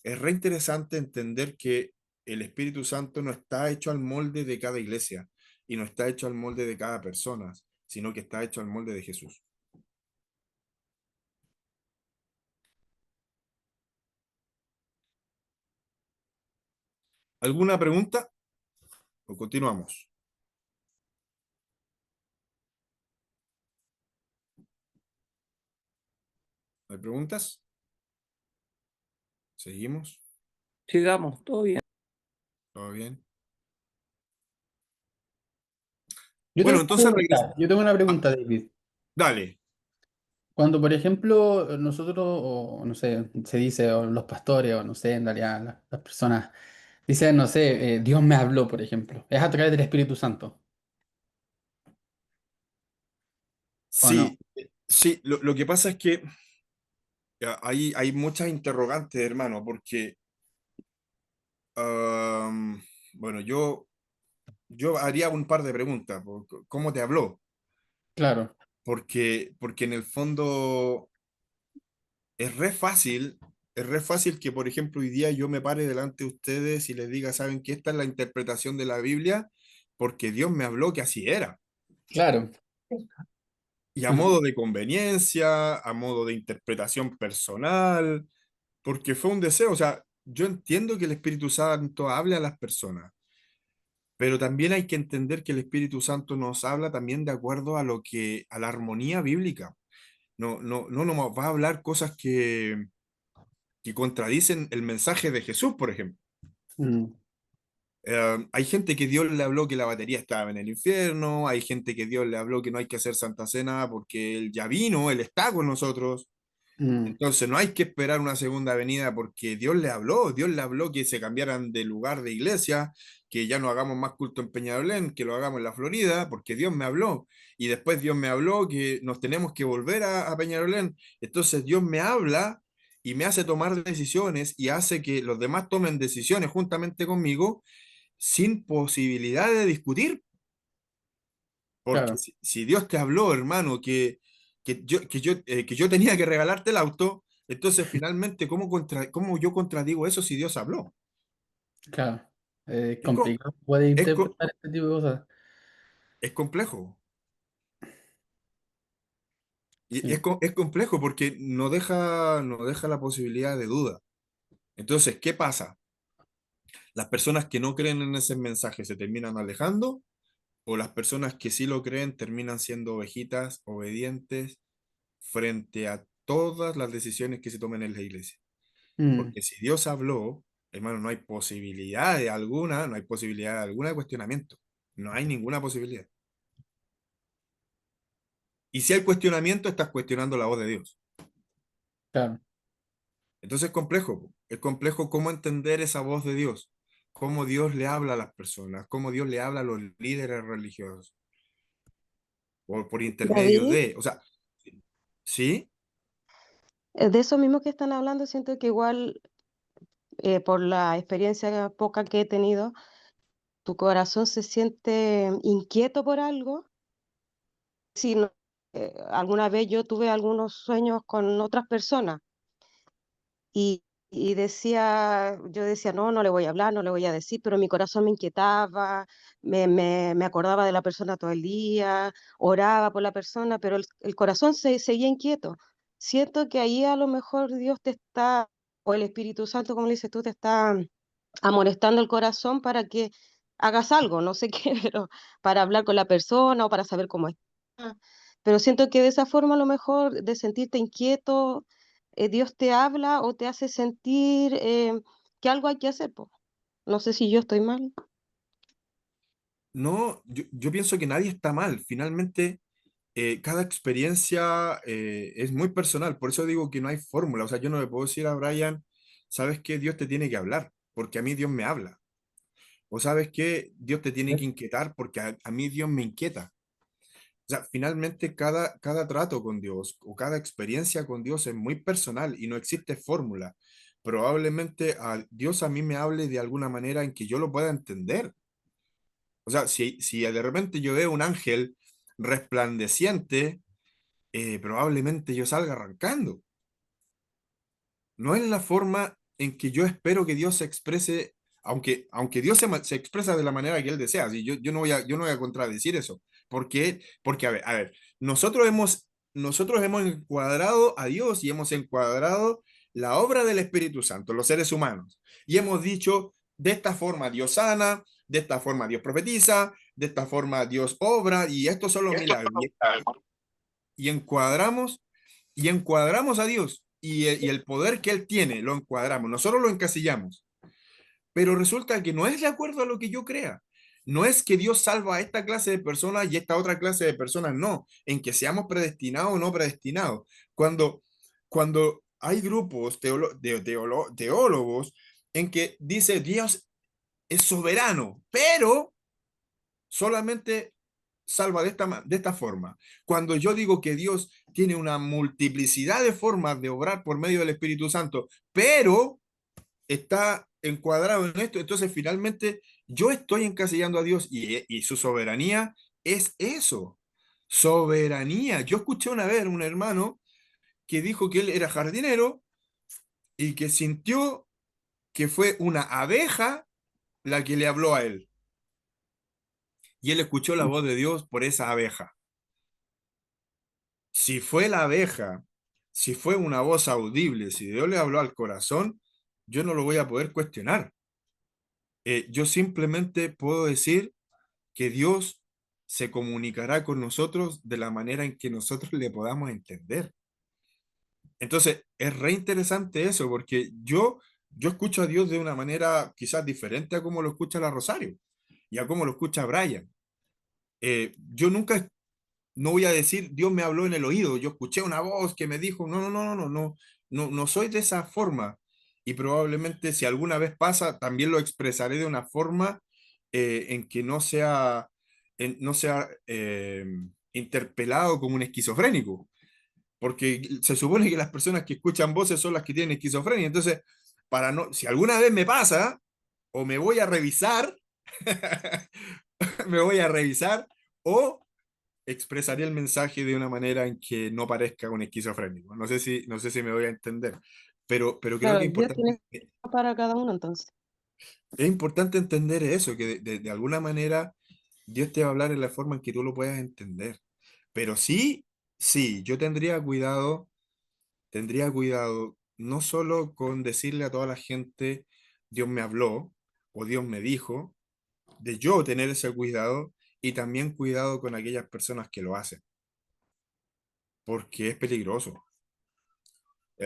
es re interesante entender que el Espíritu Santo no está hecho al molde de cada iglesia y no está hecho al molde de cada persona, sino que está hecho al molde de Jesús. ¿Alguna pregunta o continuamos? ¿Hay preguntas? ¿Seguimos? Sigamos, todo bien. ¿Todo bien? Yo tengo Bueno, una entonces regresa. pregunta, David. Dale. Cuando, por ejemplo, nosotros, o no sé, se dice, o los pastores, o no sé, en realidad las personas dicen, no sé, Dios me habló, por ejemplo, es a través del Espíritu Santo, ¿o no? Sí, sí, lo que pasa es que hay muchas interrogantes, hermano, porque, bueno, yo haría un par de preguntas. ¿Cómo te habló? Claro, Porque en el fondo es re fácil que, por ejemplo, hoy día yo me pare delante de ustedes y les diga, ¿saben qué? Esta es la interpretación de la Biblia, porque Dios me habló que así era. claro. Y a Ajá. modo de conveniencia, a modo de interpretación personal, porque fue un deseo. O sea, yo entiendo que el Espíritu Santo hable a las personas, pero también hay que entender que el Espíritu Santo nos habla también de acuerdo a a la armonía bíblica. No nos va a hablar cosas que contradicen el mensaje de Jesús, por ejemplo. Mm, Hay gente que Dios le habló que la batería estaba en el infierno, hay gente que Dios le habló que no hay que hacer Santa Cena porque Él ya vino, Él está con nosotros. mm, Entonces no hay que esperar una segunda venida porque Dios le habló que se cambiaran de lugar de iglesia, que ya no hagamos más culto en Peñalolén, que lo hagamos en la Florida, porque Dios me habló. Y después Dios me habló que nos tenemos que volver a Peñalolén. Entonces Dios me habla y me hace tomar decisiones y hace que los demás tomen decisiones juntamente conmigo sin posibilidad de discutir. Porque claro, si Dios te habló, hermano, que yo tenía que regalarte el auto, entonces finalmente, ¿cómo yo contradigo eso si Dios habló? claro. Es, co- Complicado, puede es, co- interpretar este tipo de cosas. es complejo. Y Sí. es complejo porque no deja la posibilidad de duda. Entonces, ¿qué pasa? Las personas que no creen en ese mensaje se terminan alejando, o las personas que sí lo creen terminan siendo ovejitas obedientes frente a todas las decisiones que se tomen en la iglesia. Mm, Porque si Dios habló, hermano, no hay posibilidad de alguna, no hay posibilidad de alguna de cuestionamiento. No hay ninguna posibilidad. Y si hay cuestionamiento, estás cuestionando la voz de Dios. claro. Entonces es complejo. Po. Es complejo cómo entender esa voz de Dios. Cómo Dios le habla a las personas. Cómo Dios le habla a los líderes religiosos. Por intermedio David, de... O sea, ¿sí? de eso mismo que están hablando, siento que igual por la experiencia poca que he tenido, tu corazón se siente inquieto por algo. Si no- alguna vez yo tuve algunos sueños con otras personas y, y decía, yo decía, no, no le voy a hablar, no le voy a decir, pero mi corazón me inquietaba, me acordaba de la persona todo el día, oraba por la persona, pero el corazón se seguía inquieto. Siento que ahí a lo mejor Dios te está, o el Espíritu Santo, como le dices tú, te está amonestando el corazón para que hagas algo, no sé qué, pero para hablar con la persona o para saber cómo está. Pero siento que de esa forma a lo mejor de sentirte inquieto, Dios te habla o te hace sentir que algo hay que hacer, po. No sé si yo estoy mal. No, yo pienso que nadie está mal. Finalmente, cada experiencia es muy personal. Por eso digo que no hay fórmula. O sea, yo no le puedo decir a Brian, ¿sabes qué? Dios te tiene que hablar, porque a mí Dios me habla. O sabes qué? Dios te tiene que inquietar, porque a mí Dios me inquieta. O sea, finalmente cada trato con Dios o cada experiencia con Dios es muy personal y no existe fórmula. Probablemente Dios a mí me hable de alguna manera en que yo lo pueda entender. O sea, si de repente yo veo un ángel resplandeciente, probablemente yo salga arrancando. No es la forma en que yo espero que Dios se exprese, aunque Dios se expresa de la manera que Él desea. ¿Sí? Yo no voy a contradecir eso. Porque a ver, nosotros hemos encuadrado a Dios y hemos encuadrado la obra del Espíritu Santo, los seres humanos. Y hemos dicho, de esta forma Dios sana, de esta forma Dios profetiza, de esta forma Dios obra, y estos son los milagros. Y encuadramos y encuadramos a Dios y el poder que Él tiene, lo encuadramos, nosotros lo encasillamos, pero resulta que no es de acuerdo a lo que yo crea. No es que Dios salva a esta clase de personas y esta otra clase de personas, no, en que seamos predestinados o no predestinados. Cuando hay grupos teólogos en que dice Dios es soberano, pero solamente salva de esta forma. Cuando yo digo que Dios tiene una multiplicidad de formas de obrar por medio del Espíritu Santo, pero está encuadrado en esto, entonces finalmente yo estoy encasillando a Dios y su soberanía es eso, soberanía. Yo escuché una vez un hermano que dijo que él era jardinero y que sintió que fue una abeja la que le habló a él. Y él escuchó la voz de Dios por esa abeja. Si fue la abeja, si fue una voz audible, si Dios le habló al corazón, yo no lo voy a poder cuestionar. Yo simplemente puedo decir que Dios se comunicará con nosotros de la manera en que nosotros le podamos entender. Entonces, es re interesante eso, porque yo escucho a Dios de una manera quizás diferente a como lo escucha la Rosario y a como lo escucha Brian. Yo nunca no voy a decir, Dios me habló en el oído, yo escuché una voz que me dijo, no soy de esa forma. Y probablemente si alguna vez pasa, también lo expresaré de una forma en que no sea interpelado como un esquizofrénico, porque se supone que las personas que escuchan voces son las que tienen esquizofrenia. Entonces, si alguna vez me pasa, o me voy a revisar, me voy a revisar, o expresaría el mensaje de una manera en que no parezca un esquizofrénico. No sé si me voy a entender, pero creo que Claro, Dios tiene para cada uno entonces. es importante entender eso, que de alguna manera Dios te va a hablar en la forma en que tú lo puedas entender. Pero sí, Sí, yo tendría cuidado no solo con decirle a toda la gente, Dios me habló o Dios me dijo, de yo tener ese cuidado y también cuidado con aquellas personas que lo hacen, porque es peligroso.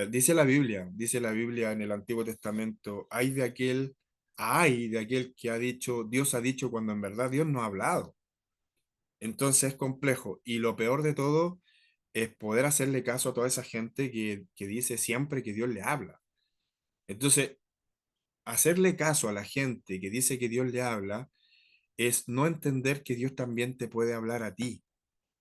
Dice la Biblia en el Antiguo Testamento, hay de aquel que ha dicho, Dios ha dicho cuando en verdad Dios no ha hablado. Entonces es complejo. Y lo peor de todo es poder hacerle caso a toda esa gente que dice siempre que Dios le habla. Entonces, hacerle caso a la gente que dice que Dios le habla es no entender que Dios también te puede hablar a ti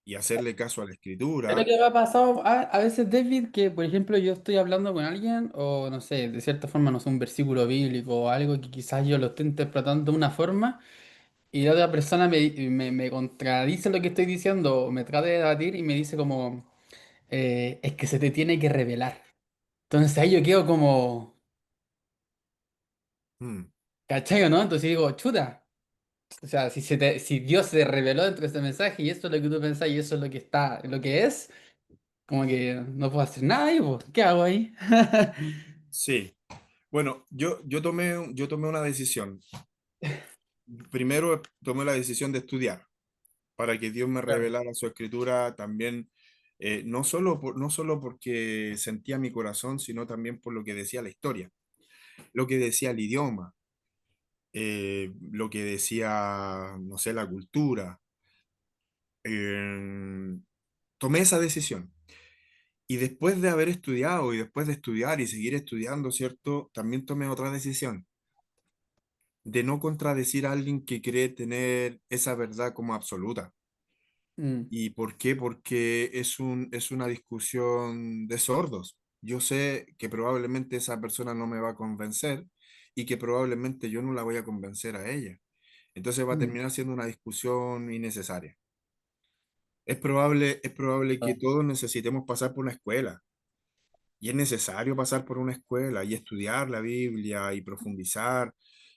y hacerle caso a la Pero escritura. que me ha pasado a veces, David, que por ejemplo yo estoy hablando con alguien o no sé, de cierta forma, no sé, un versículo bíblico o algo que quizás yo lo esté interpretando de una forma y la otra persona me contradice lo que estoy diciendo o me trata de debatir y me dice como, es que se te tiene que revelar. Entonces ahí yo quedo como, Mm, ¿cachai o no? Entonces digo, chuta. O sea, si Dios se reveló dentro de ese mensaje y eso es lo que tú pensás y eso es lo que está, lo que es, como que no puedo hacer nada y pues, ¿qué hago ahí? sí. Bueno, yo tomé una decisión. Primero tomé la decisión de estudiar para que Dios me Claro. revelara su escritura también, no solo porque sentía mi corazón, sino también por lo que decía la historia, lo que decía el idioma, lo que decía, no sé, la cultura. Eh, Tomé esa decisión. Y después de haber estudiado y después de estudiar y seguir estudiando, ¿cierto? También tomé otra decisión de no contradecir a alguien que cree tener esa verdad como absoluta. Mm, ¿Y por qué? Porque es una discusión de sordos. Yo sé que probablemente esa persona no me va a convencer y que probablemente yo no la voy a convencer a ella. Entonces va a mm, terminar siendo una discusión innecesaria. Es probable que ah, todos necesitemos pasar por una escuela. Y es necesario pasar por una escuela y estudiar la Biblia y profundizar.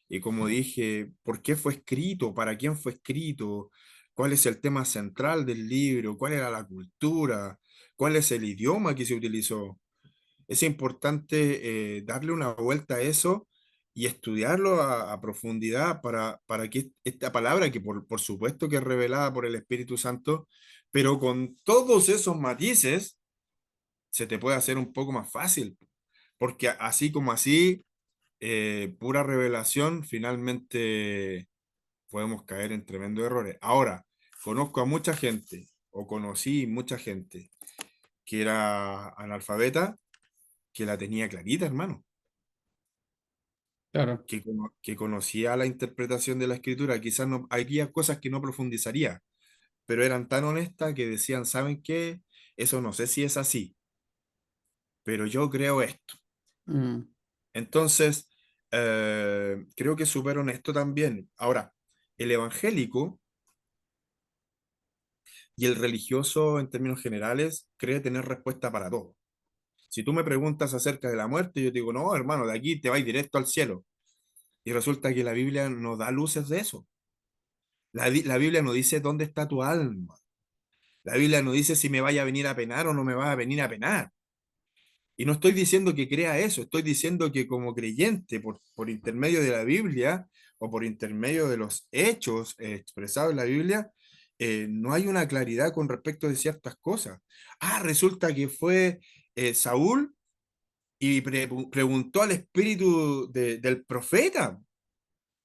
Y como dije, ¿por qué fue escrito? ¿Para quién fue escrito? ¿Cuál es el tema central del libro? ¿Cuál era la cultura? ¿Cuál es el idioma que se utilizó? Es importante darle una vuelta a eso y estudiarlo a profundidad para que esta palabra, que por supuesto que es revelada por el Espíritu Santo, pero con todos esos matices, se te puede hacer un poco más fácil, porque así como así, pura revelación, finalmente podemos caer en tremendos errores. Ahora, conozco a mucha gente, o conocí mucha gente, que era analfabeta, que la tenía clarita, hermano, claro. que conocía la interpretación de la escritura. Quizás no, había cosas que no profundizaría, pero eran tan honestas que decían, ¿saben qué? Eso no sé si es así, pero yo creo esto. Mm, Entonces, creo que es súper honesto también. Ahora, el evangélico y el religioso, en términos generales, cree tener respuesta para todo. Si tú me preguntas acerca de la muerte, yo te digo, no, hermano, de aquí te vas directo al cielo. Y resulta que la Biblia no da luces de eso. La Biblia no dice dónde está tu alma. La Biblia no dice si me vaya a venir a penar o no me va a venir a penar. Y no estoy diciendo que crea eso, estoy diciendo que como creyente, por intermedio de la Biblia o por intermedio de los hechos expresados en la Biblia, no hay una claridad con respecto de ciertas cosas. Ah, resulta que fue Saúl y preguntó al espíritu del profeta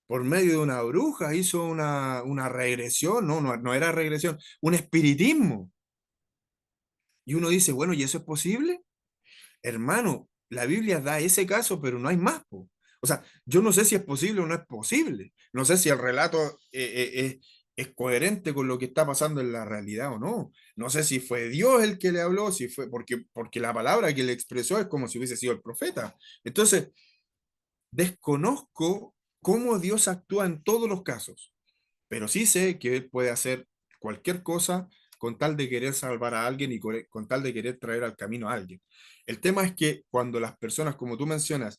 por medio de una bruja, hizo una regresión, no era regresión, un espiritismo. Y uno dice, bueno, ¿y eso es posible? Hermano, la Biblia da ese caso, pero no hay más, po. O sea, yo no sé si es posible o no es posible. No sé si el relato es coherente con lo que está pasando en la realidad o no. No sé si fue Dios el que le habló, si fue porque la palabra que le expresó es como si hubiese sido el profeta. Entonces, desconozco cómo Dios actúa en todos los casos, pero sí sé que Él puede hacer cualquier cosa con tal de querer salvar a alguien y con tal de querer traer al camino a alguien. El tema es que cuando las personas, como tú mencionas,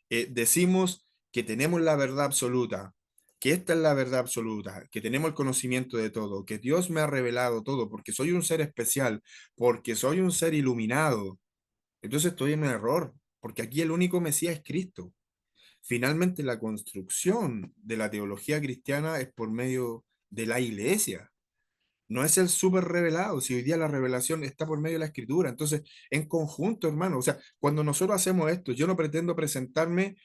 decimos que tenemos la verdad absoluta, que esta es la verdad absoluta, que tenemos el conocimiento de todo, que Dios me ha revelado todo, porque soy un ser especial, porque soy un ser iluminado, entonces estoy en un error, porque aquí el único Mesías es Cristo. Finalmente, la construcción de la teología cristiana es por medio de la iglesia. No es el súper revelado, si hoy día la revelación está por medio de la escritura. Entonces, en conjunto, hermano, o sea, cuando nosotros hacemos esto, yo no pretendo presentarme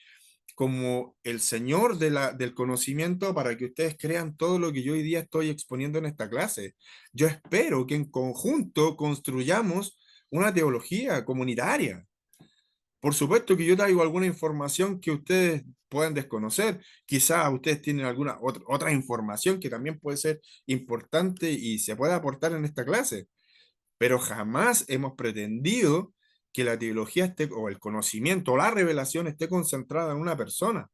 como el señor del conocimiento para que ustedes crean todo lo que yo hoy día estoy exponiendo en esta clase. Yo espero que en conjunto construyamos una teología comunitaria. Por supuesto que yo traigo alguna información que ustedes puedan desconocer. Quizás ustedes tienen alguna otra información que también puede ser importante y se puede aportar en esta clase. Pero jamás hemos pretendido que la teología esté, o el conocimiento, o la revelación esté concentrada en una persona,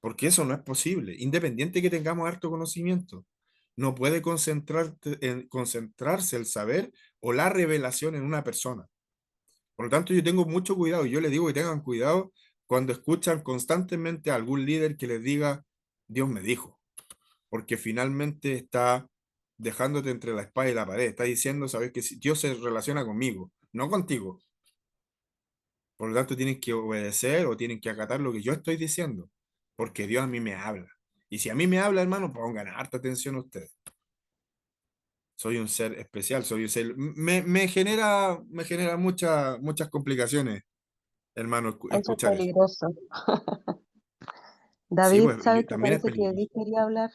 porque eso no es posible. Independiente que tengamos harto conocimiento, no puede concentrarse el saber o la revelación en una persona. Por lo tanto, yo tengo mucho cuidado y yo les digo que tengan cuidado cuando escuchan constantemente a algún líder que les diga, Dios me dijo, porque finalmente está dejándote entre la espada y la pared, está diciendo, sabes que Dios se relaciona conmigo, no contigo. Por lo tanto, tienen que obedecer o tienen que acatar lo que yo estoy diciendo, porque Dios a mí me habla. Y si a mí me habla, hermano, pongan harta atención a ustedes. Soy un ser especial, soy un ser... me genera muchas complicaciones, hermano, Eso es escuchar eso. peligroso. Sí, David, pues ¿sabes que también es parece que peligroso. Edith quería hablar?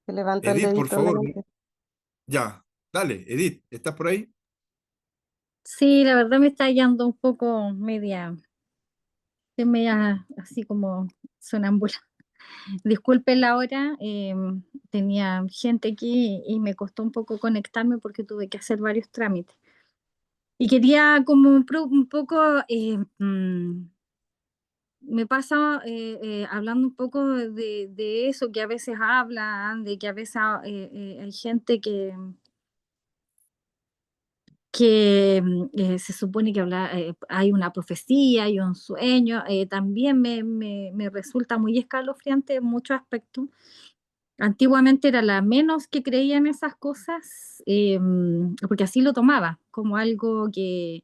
Que levantó el Edith, por dedito en la favor, mente. ya, dale, Edith, ¿estás por ahí? Sí, la verdad me está hallando un poco media así como sonámbula. Disculpen la hora, tenía gente aquí y me costó un poco conectarme porque tuve que hacer varios trámites. Y quería como un poco, me pasa hablando un poco de eso, que a veces hablan, de que a veces hay gente que se supone que hay una profecía, hay un sueño, también me resulta muy escalofriante en muchos aspectos. Antiguamente era la menos que creía en esas cosas, porque así lo tomaba, como algo que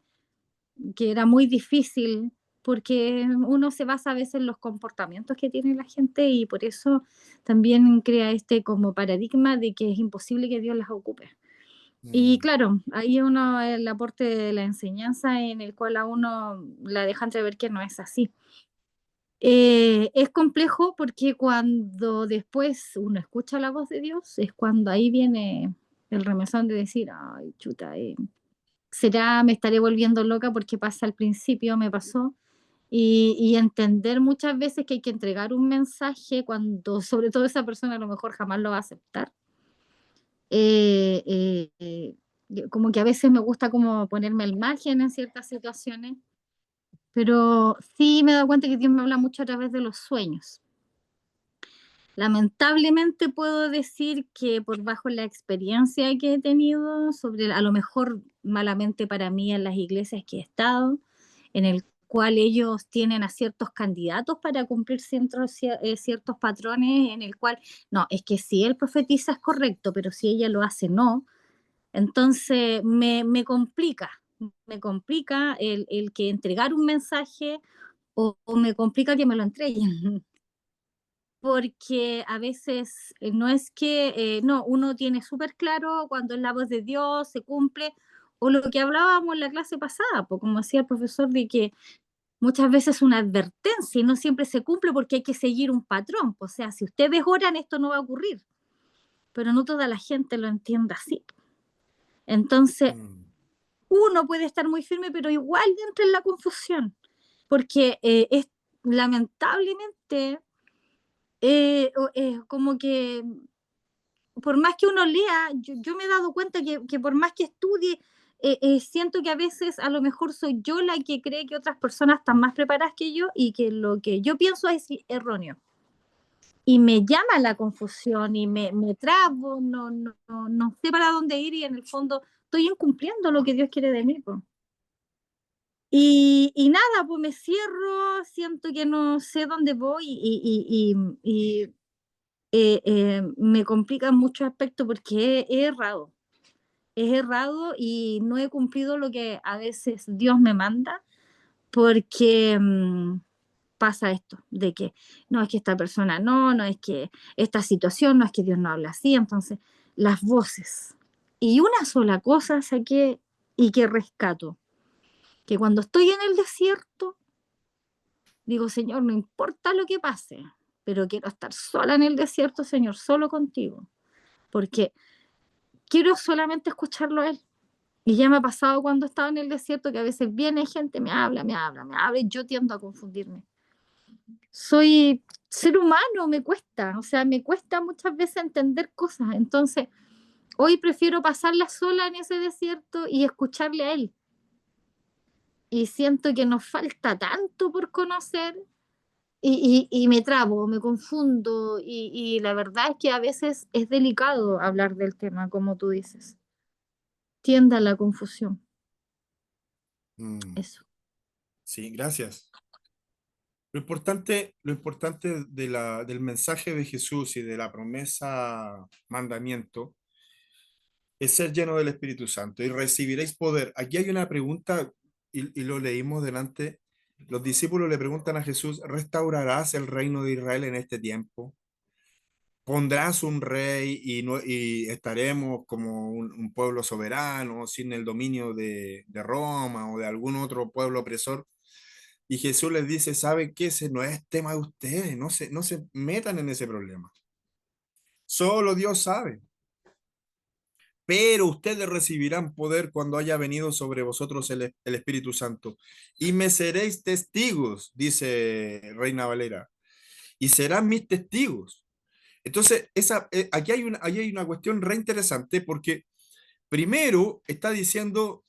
era muy difícil, porque uno se basa a veces en los comportamientos que tiene la gente y por eso también crea este como paradigma de que es imposible que Dios las ocupe. Y claro, ahí uno, el aporte de la enseñanza en el cual a uno la deja entrever que no es así. Es complejo porque cuando después uno escucha la voz de Dios, es cuando ahí viene el remesón de decir, ay, chuta, será, me estaré volviendo loca porque pasa al principio, me pasó, y entender muchas veces que hay que entregar un mensaje cuando sobre todo esa persona a lo mejor jamás lo va a aceptar. Eh, eh, eh, Como que a veces me gusta como ponerme al margen en ciertas situaciones, pero sí me he dado cuenta que Dios me habla mucho a través de los sueños. Lamentablemente puedo decir que por bajo la experiencia que he tenido, sobre a lo mejor malamente para mí en las iglesias que he estado, en el cual ellos tienen a ciertos candidatos para cumplir ciertos patrones, en el cual, no, es que si él profetiza es correcto, pero si ella lo hace no, entonces me complica el que entregar un mensaje o me complica que me lo entreguen. Porque a veces no es que, no, uno tiene súper claro cuando es la voz de Dios, se cumple, o lo que hablábamos en la clase pasada, pues como decía el profesor, de que muchas veces una advertencia y no siempre se cumple porque hay que seguir un patrón, o sea, si ustedes oran esto no va a ocurrir, pero no toda la gente lo entiende así. Entonces, uno puede estar muy firme, pero igual entra en la confusión, porque es lamentablemente como que por más que uno lea, yo me he dado cuenta que por más que estudie, siento que a veces a lo mejor soy yo la que cree que otras personas están más preparadas que yo y que lo que yo pienso es erróneo. Y me llama la confusión y me trabo, no sé para dónde ir y en el fondo estoy incumpliendo lo que Dios quiere de mí, po. Y nada, pues me cierro, siento que no sé dónde voy y me complican muchos aspectos porque he errado y no he cumplido lo que a veces Dios me manda porque pasa esto, de que no es que esta persona no es que esta situación, no es que Dios no habla así, entonces las voces. Y una sola cosa saqué y que rescato, que cuando estoy en el desierto, digo, Señor, no importa lo que pase, pero quiero estar sola en el desierto, Señor, solo contigo, porque quiero solamente escucharlo a Él. Y ya me ha pasado cuando estaba en el desierto que a veces viene gente, me habla y yo tiendo a confundirme. Soy ser humano, me cuesta, o sea, me cuesta muchas veces entender cosas. Entonces, hoy prefiero pasarla sola en ese desierto y escucharle a Él. Y siento que nos falta tanto por conocer y me trabo, me confundo y la verdad es que a veces es delicado hablar del tema, como tú dices. Tiende a la confusión, Mm, eso. sí, gracias. Lo importante del mensaje de Jesús y de la promesa mandamiento es ser lleno del Espíritu Santo y recibiréis poder. Aquí hay una pregunta y lo leímos delante. Los discípulos le preguntan a Jesús, ¿restaurarás el reino de Israel en este tiempo? ¿Pondrás un rey y estaremos como un pueblo soberano sin el dominio de Roma o de algún otro pueblo opresor? Y Jesús les dice, ¿saben qué? Ese no es tema de ustedes, no se metan en ese problema. Solo Dios sabe. Pero ustedes recibirán poder cuando haya venido sobre vosotros el Espíritu Santo. Y me seréis testigos, dice Reina Valera, y serán mis testigos. Entonces, aquí hay una cuestión re interesante porque primero está diciendo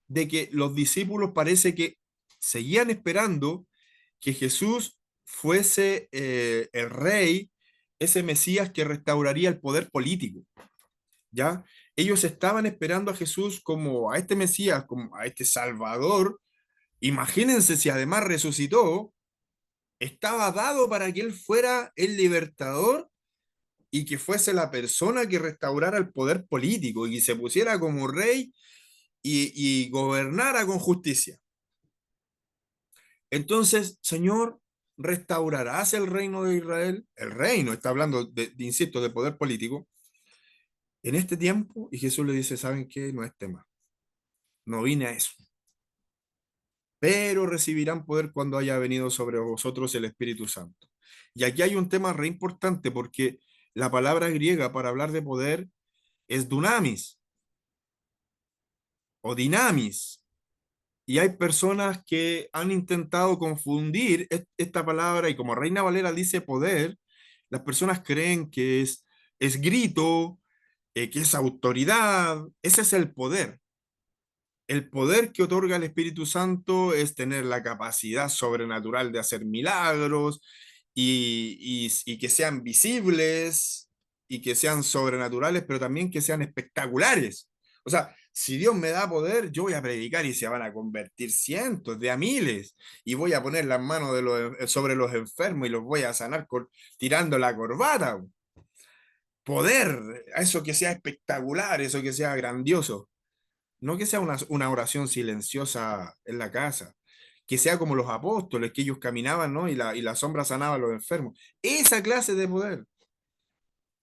de que los discípulos parece que seguían esperando que Jesús fuese el rey, ese Mesías que restauraría el poder político, ¿ya? Ellos estaban esperando a Jesús como a este Mesías, como a este Salvador. Imagínense si además resucitó, estaba dado para que él fuera el libertador y que fuese la persona que restaurara el poder político y se pusiera como rey y gobernara con justicia. Entonces, Señor, ¿restaurarás el reino de Israel? El reino, está hablando insisto, de poder político en este tiempo. Y Jesús le dice, ¿saben qué? No es tema. No vine a eso. Pero recibirán poder cuando haya venido sobre vosotros el Espíritu Santo. Y aquí hay un tema re importante porque la palabra griega para hablar de poder es dunamis o dinamis. Y hay personas que han intentado confundir esta palabra y como Reina Valera dice poder, las personas creen que es grito, que es autoridad. Ese es el poder. El poder que otorga el Espíritu Santo es tener la capacidad sobrenatural de hacer milagros y que sean visibles y que sean sobrenaturales, pero también que sean espectaculares. O sea, si Dios me da poder, yo voy a predicar y se van a convertir cientos, de a miles, y voy a poner las manos sobre los enfermos y los voy a sanar tirando la corbata. Poder, eso que sea espectacular, eso que sea grandioso. No que sea una oración silenciosa en la casa, que sea como los apóstoles, que ellos caminaban, ¿no? Y la sombra sanaba a los enfermos. Esa clase de poder,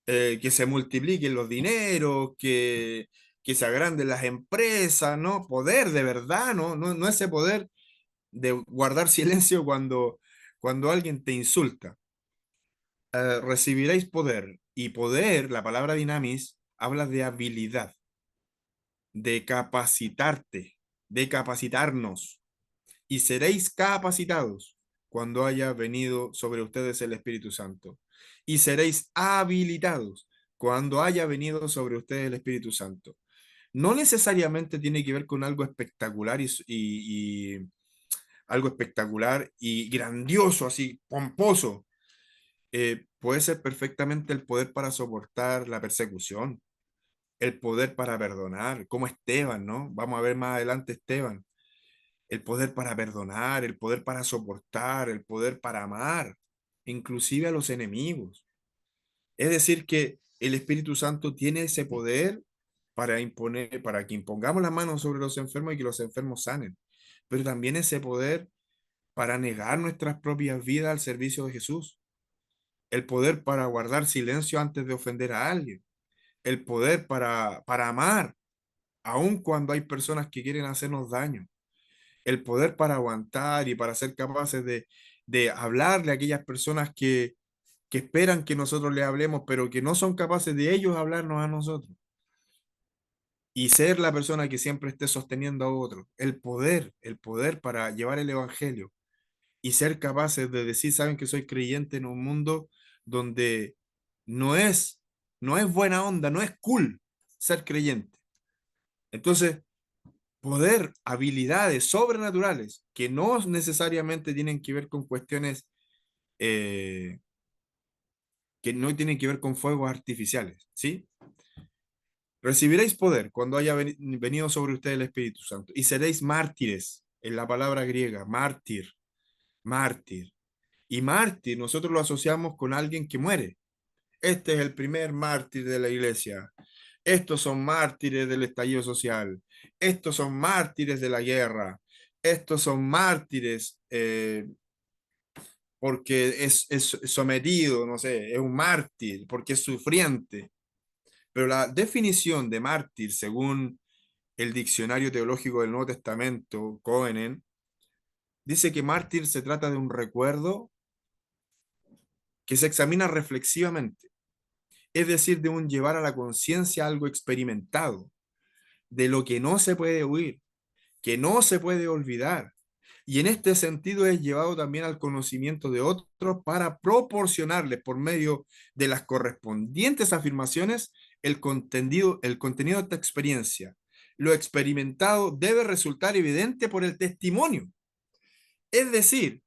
que se multipliquen los dineros, que se agranden las empresas, ¿no? Poder de verdad, ¿no? No ese poder de guardar silencio cuando alguien te insulta. Recibiréis poder. Y poder, la palabra dinamis, habla de habilidad, de capacitarte, de capacitarnos, y seréis capacitados cuando haya venido sobre ustedes el Espíritu Santo, y seréis habilitados cuando haya venido sobre ustedes el Espíritu Santo. No necesariamente tiene que ver con algo espectacular y algo espectacular y grandioso, así pomposo. Puede ser perfectamente el poder para soportar la persecución, el poder para perdonar, como Esteban, ¿no? Vamos a ver más adelante Esteban. el poder para perdonar, el poder para soportar, el poder para amar, inclusive a los enemigos. Es decir, que el Espíritu Santo tiene ese poder para imponer, para que impongamos las manos sobre los enfermos y que los enfermos sanen, pero también ese poder para negar nuestras propias vidas al servicio de Jesús, el poder para guardar silencio antes de ofender a alguien, el poder para amar, aun cuando hay personas que quieren hacernos daño, el poder para aguantar y para ser capaces de hablarle a aquellas personas que esperan que nosotros les hablemos, pero que no son capaces de ellos hablarnos a nosotros. Y ser la persona que siempre esté sosteniendo a otros. El poder para llevar el evangelio y ser capaces de decir, saben que soy creyente en un mundo donde no es, no es buena onda, no es cool ser creyente. Entonces, poder, habilidades sobrenaturales que no necesariamente tienen que ver con cuestiones que no tienen que ver con fuegos artificiales, ¿sí? Recibiréis poder cuando haya venido sobre ustedes el Espíritu Santo y seréis mártires, en la palabra griega, mártir, mártir. Y mártir nosotros lo asociamos con alguien que muere. Este es el primer mártir de la iglesia. Estos son mártires del estallido social. Estos son mártires de la guerra. Estos son mártires porque es sometido, no sé, es un mártir, porque es sufriente. Pero la definición de mártir, según el Diccionario Teológico del Nuevo Testamento, Cohen, dice que mártir se trata de un recuerdo que se examina reflexivamente, es decir, de un llevar a la conciencia algo experimentado, de lo que no se puede huir, que no se puede olvidar. Y en este sentido es llevado también al conocimiento de otros para proporcionarles por medio de las correspondientes afirmaciones el contenido de esta experiencia. Lo experimentado debe resultar evidente por el testimonio. Es decir,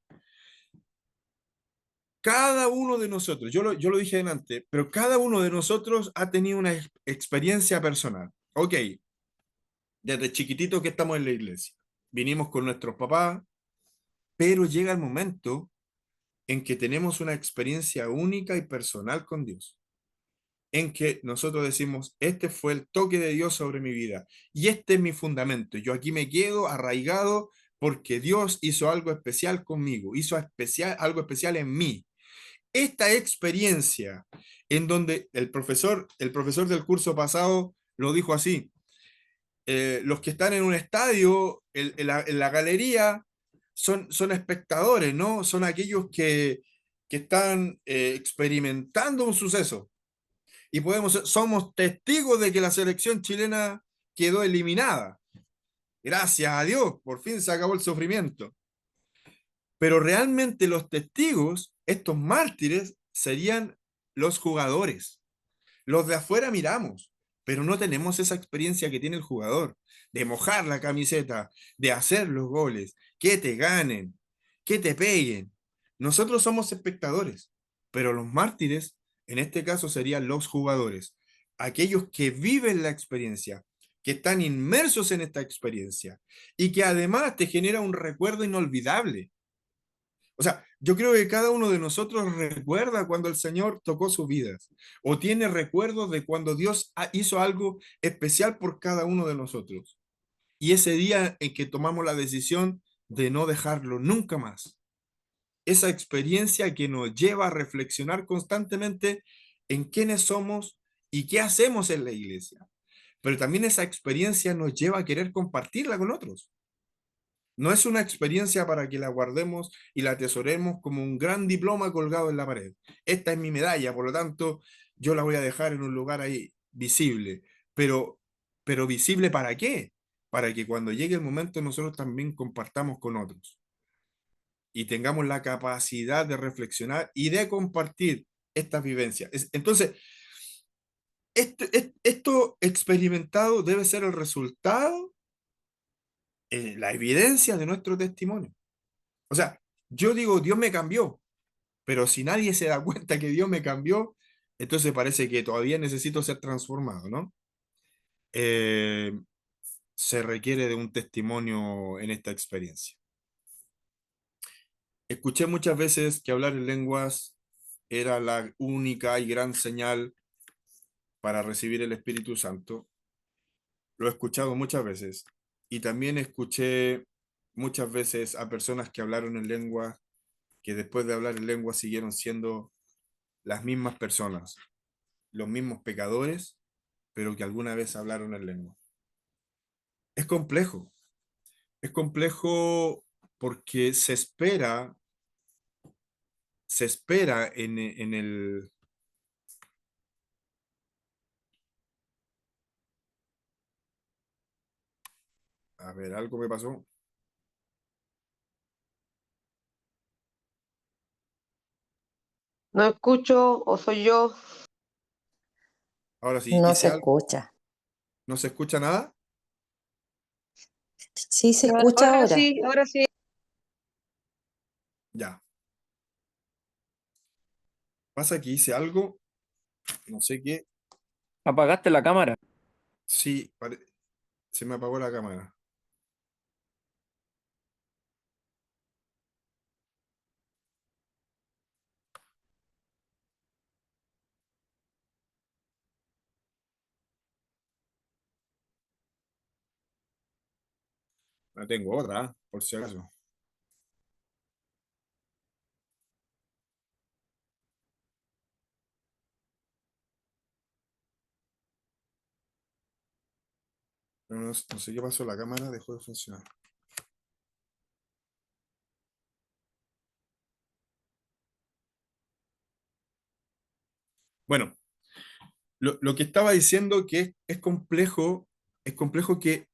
cada uno de nosotros, yo lo dije antes, pero cada uno de nosotros ha tenido una experiencia personal. Ok, desde chiquitito que estamos en la iglesia, vinimos con nuestros papás, pero llega el momento en que tenemos una experiencia única y personal con Dios, en que nosotros decimos, este fue el toque de Dios sobre mi vida y este es mi fundamento. Yo aquí me quedo arraigado porque Dios hizo algo especial conmigo, hizo algo especial en mí. Esta experiencia en donde el profesor del curso pasado lo dijo así, los que están en un estadio, en la galería, son espectadores, ¿no? Son aquellos que están experimentando un suceso. Y somos testigos de que la selección chilena quedó eliminada. Gracias a Dios, por fin se acabó el sufrimiento. Pero realmente los testigos, estos mártires, serían los jugadores. Los de afuera miramos, pero no tenemos esa experiencia que tiene el jugador, de mojar la camiseta, de hacer los goles, que te ganen, que te peguen. Nosotros somos espectadores, pero los mártires, en este caso, serían los jugadores, aquellos que viven la experiencia, que están inmersos en esta experiencia y que además te genera un recuerdo inolvidable. O sea, yo creo que cada uno de nosotros recuerda cuando el Señor tocó sus vidas o tiene recuerdos de cuando Dios hizo algo especial por cada uno de nosotros. Y ese día en que tomamos la decisión de no dejarlo nunca más. Esa experiencia que nos lleva a reflexionar constantemente en quiénes somos y qué hacemos en la iglesia. Pero también esa experiencia nos lleva a querer compartirla con otros. No es una experiencia para que la guardemos y la atesoremos como un gran diploma colgado en la pared. Esta es mi medalla, por lo tanto, yo la voy a dejar en un lugar ahí visible. Pero visible ¿para qué? Para que cuando llegue el momento nosotros también compartamos con otros y tengamos la capacidad de reflexionar y de compartir estas vivencias. Entonces, esto experimentado debe ser el resultado, la evidencia de nuestro testimonio. O sea, yo digo, Dios me cambió, pero si nadie se da cuenta que Dios me cambió, entonces parece que todavía necesito ser transformado, ¿no? se requiere de un testimonio en esta experiencia. Escuché muchas veces que hablar en lenguas era la única y gran señal para recibir el Espíritu Santo. Lo he escuchado muchas veces. Y también escuché muchas veces a personas que hablaron en lengua, que después de hablar en lengua siguieron siendo las mismas personas, los mismos pecadores, pero que alguna vez hablaron en lengua. Es complejo. Es complejo porque se espera en el... A ver, algo me pasó. No escucho o soy yo. Ahora sí, No hice se algo. escucha. ¿No se escucha nada? Sí se escucha Ahora ahora. sí, ahora sí. Ya. Pasa que hice algo, no sé qué. Apagaste la cámara. Sí, se me apagó la cámara. La tengo otra, por si acaso. Pero no sé qué pasó, la cámara dejó de funcionar. Bueno, lo que estaba diciendo que es complejo que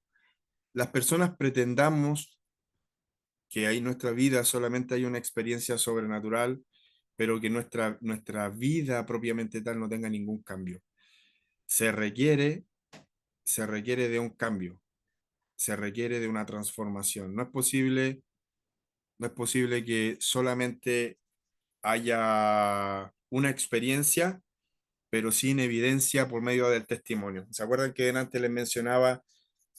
las personas pretendamos que ahí en nuestra vida solamente hay una experiencia sobrenatural, pero que nuestra vida propiamente tal no tenga ningún cambio. Se requiere, se requiere de un cambio, se requiere de una transformación. No es posible que solamente haya una experiencia, pero sin evidencia por medio del testimonio. ¿Se acuerdan que antes les mencionaba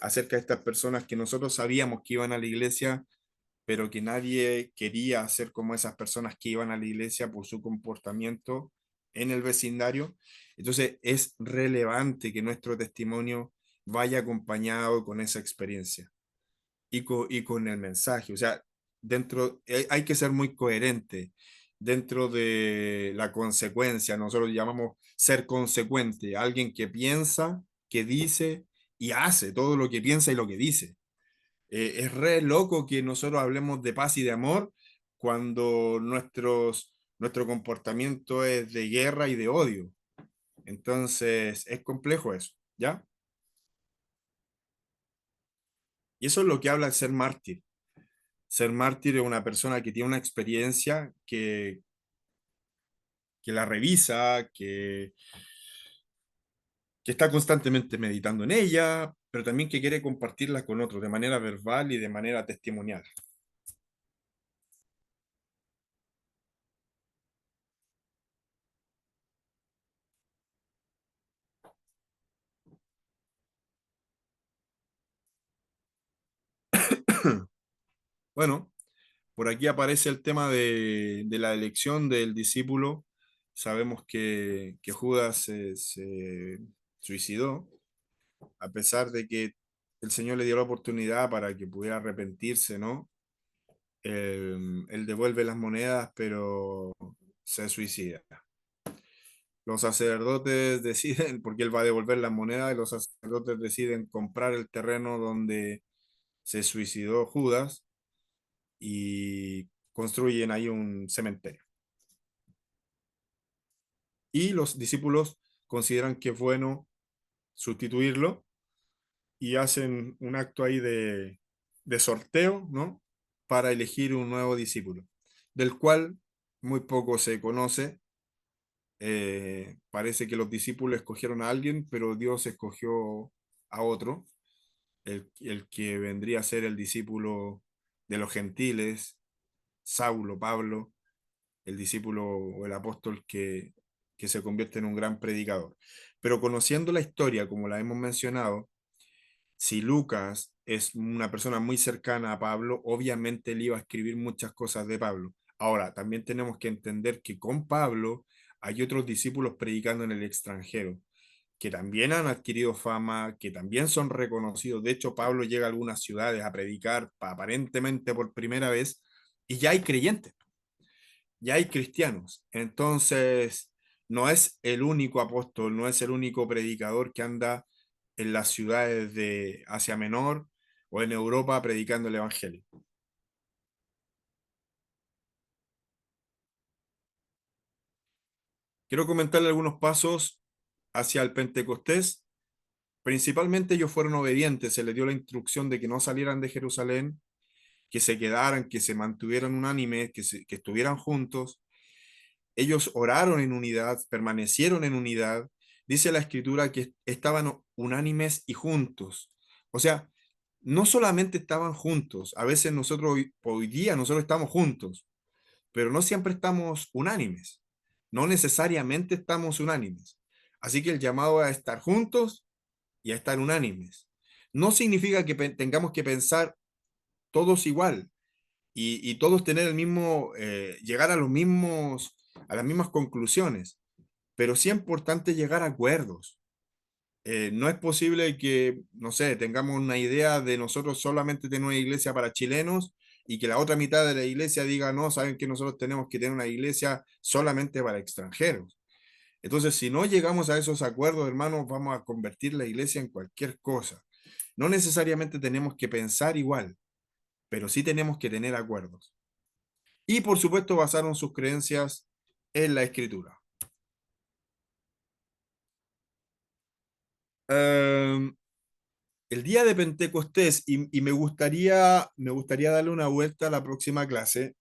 acerca de estas personas que nosotros sabíamos que iban a la iglesia, pero que nadie quería ser como esas personas que iban a la iglesia por su comportamiento en el vecindario? Entonces es relevante que nuestro testimonio vaya acompañado con esa experiencia y con el mensaje. O sea, hay que ser muy coherente dentro de la consecuencia. Nosotros llamamos ser consecuente, alguien que piensa, que dice y hace todo lo que piensa y lo que dice. Es re loco que nosotros hablemos de paz y de amor cuando nuestro comportamiento es de guerra y de odio. Entonces, es complejo eso, ¿ya? Y eso es lo que habla el ser mártir. Ser mártir es una persona que tiene una experiencia que la revisa, que está constantemente meditando en ella, pero también que quiere compartirla con otros de manera verbal y de manera testimonial. Bueno, por aquí aparece el tema de la elección del discípulo. Sabemos que Judas se suicidó, a pesar de que el Señor le dio la oportunidad para que pudiera arrepentirse, ¿no? Él devuelve las monedas, pero se suicida. Los sacerdotes deciden, porque él va a devolver las monedas, y los sacerdotes deciden comprar el terreno donde se suicidó Judas y construyen ahí un cementerio. Y los discípulos consideran que es bueno sustituirlo y hacen un acto ahí de sorteo, ¿no? Para elegir un nuevo discípulo, del cual muy poco se conoce. Parece que los discípulos escogieron a alguien, pero Dios escogió a otro, el que vendría a ser el discípulo de los gentiles, Saulo, Pablo, el discípulo o el apóstol que se convierte en un gran predicador. Pero conociendo la historia, como la hemos mencionado, si Lucas es una persona muy cercana a Pablo, obviamente él iba a escribir muchas cosas de Pablo. Ahora, también tenemos que entender que con Pablo hay otros discípulos predicando en el extranjero, que también han adquirido fama, que también son reconocidos. De hecho, Pablo llega a algunas ciudades a predicar aparentemente por primera vez y ya hay creyentes, ya hay cristianos. Entonces, no es el único apóstol, no es el único predicador que anda en las ciudades de Asia Menor o en Europa predicando el Evangelio. Quiero comentarle algunos pasos hacia el Pentecostés. Principalmente ellos fueron obedientes, se les dio la instrucción de que no salieran de Jerusalén, que se quedaran, que se mantuvieran unánimes, que estuvieran juntos. Ellos oraron en unidad, permanecieron en unidad. Dice la escritura que estaban unánimes y juntos. O sea, no solamente estaban juntos, a veces nosotros hoy día nosotros estamos juntos, pero no siempre estamos unánimes. No necesariamente estamos unánimes. Así que el llamado a estar juntos y a estar unánimes. No significa que tengamos que pensar todos igual y todos tener el mismo, llegar a los mismos, a las mismas conclusiones, pero sí es importante llegar a acuerdos. No es posible que, no sé, tengamos una idea de nosotros solamente tener una iglesia para chilenos y que la otra mitad de la iglesia diga, no, saben que nosotros tenemos que tener una iglesia solamente para extranjeros. Entonces, si no llegamos a esos acuerdos, hermanos, vamos a convertir la iglesia en cualquier cosa. No necesariamente tenemos que pensar igual, pero sí tenemos que tener acuerdos. Y por supuesto, basaron sus creencias en la escritura. Um, el día de Pentecostés, y me gustaría darle una vuelta a la próxima clase,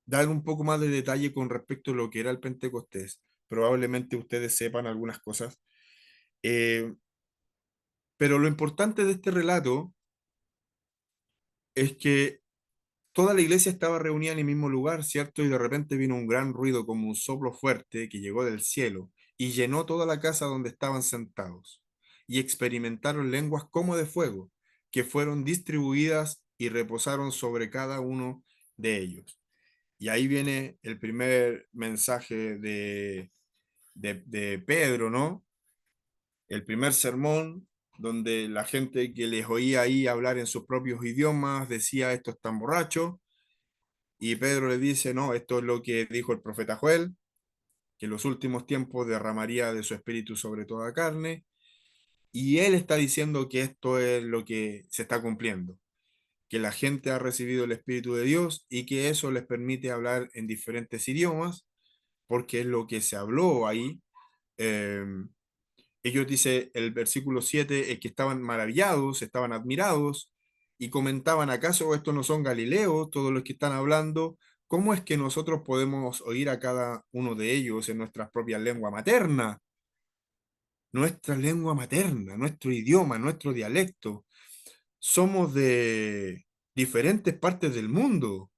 dar un poco más de detalle con respecto a lo que era el Pentecostés. Probablemente ustedes sepan algunas cosas. Pero lo importante de este relato es que toda la iglesia estaba reunida en el mismo lugar, ¿cierto? Y de repente vino un gran ruido como un soplo fuerte que llegó del cielo y llenó toda la casa donde estaban sentados. Y experimentaron lenguas como de fuego, que fueron distribuidas y reposaron sobre cada uno de ellos. Y ahí viene el primer mensaje de Pedro, ¿no? El primer sermón, donde la gente que les oía ahí hablar en sus propios idiomas decía, estos están borrachos, y Pedro le dice, no, esto es lo que dijo el profeta Joel, que en los últimos tiempos derramaría de su espíritu sobre toda carne, y él está diciendo que esto es lo que se está cumpliendo, que la gente ha recibido el Espíritu de Dios y que eso les permite hablar en diferentes idiomas, porque es lo que se habló ahí. Eh, Ellos, dice el versículo 7, es que estaban maravillados, estaban admirados y comentaban, ¿acaso estos no son galileos, todos los que están hablando? ¿Cómo es que nosotros podemos oír a cada uno de ellos en nuestra propia lengua materna? Nuestra lengua materna, nuestro idioma, nuestro dialecto. Somos de diferentes partes del mundo,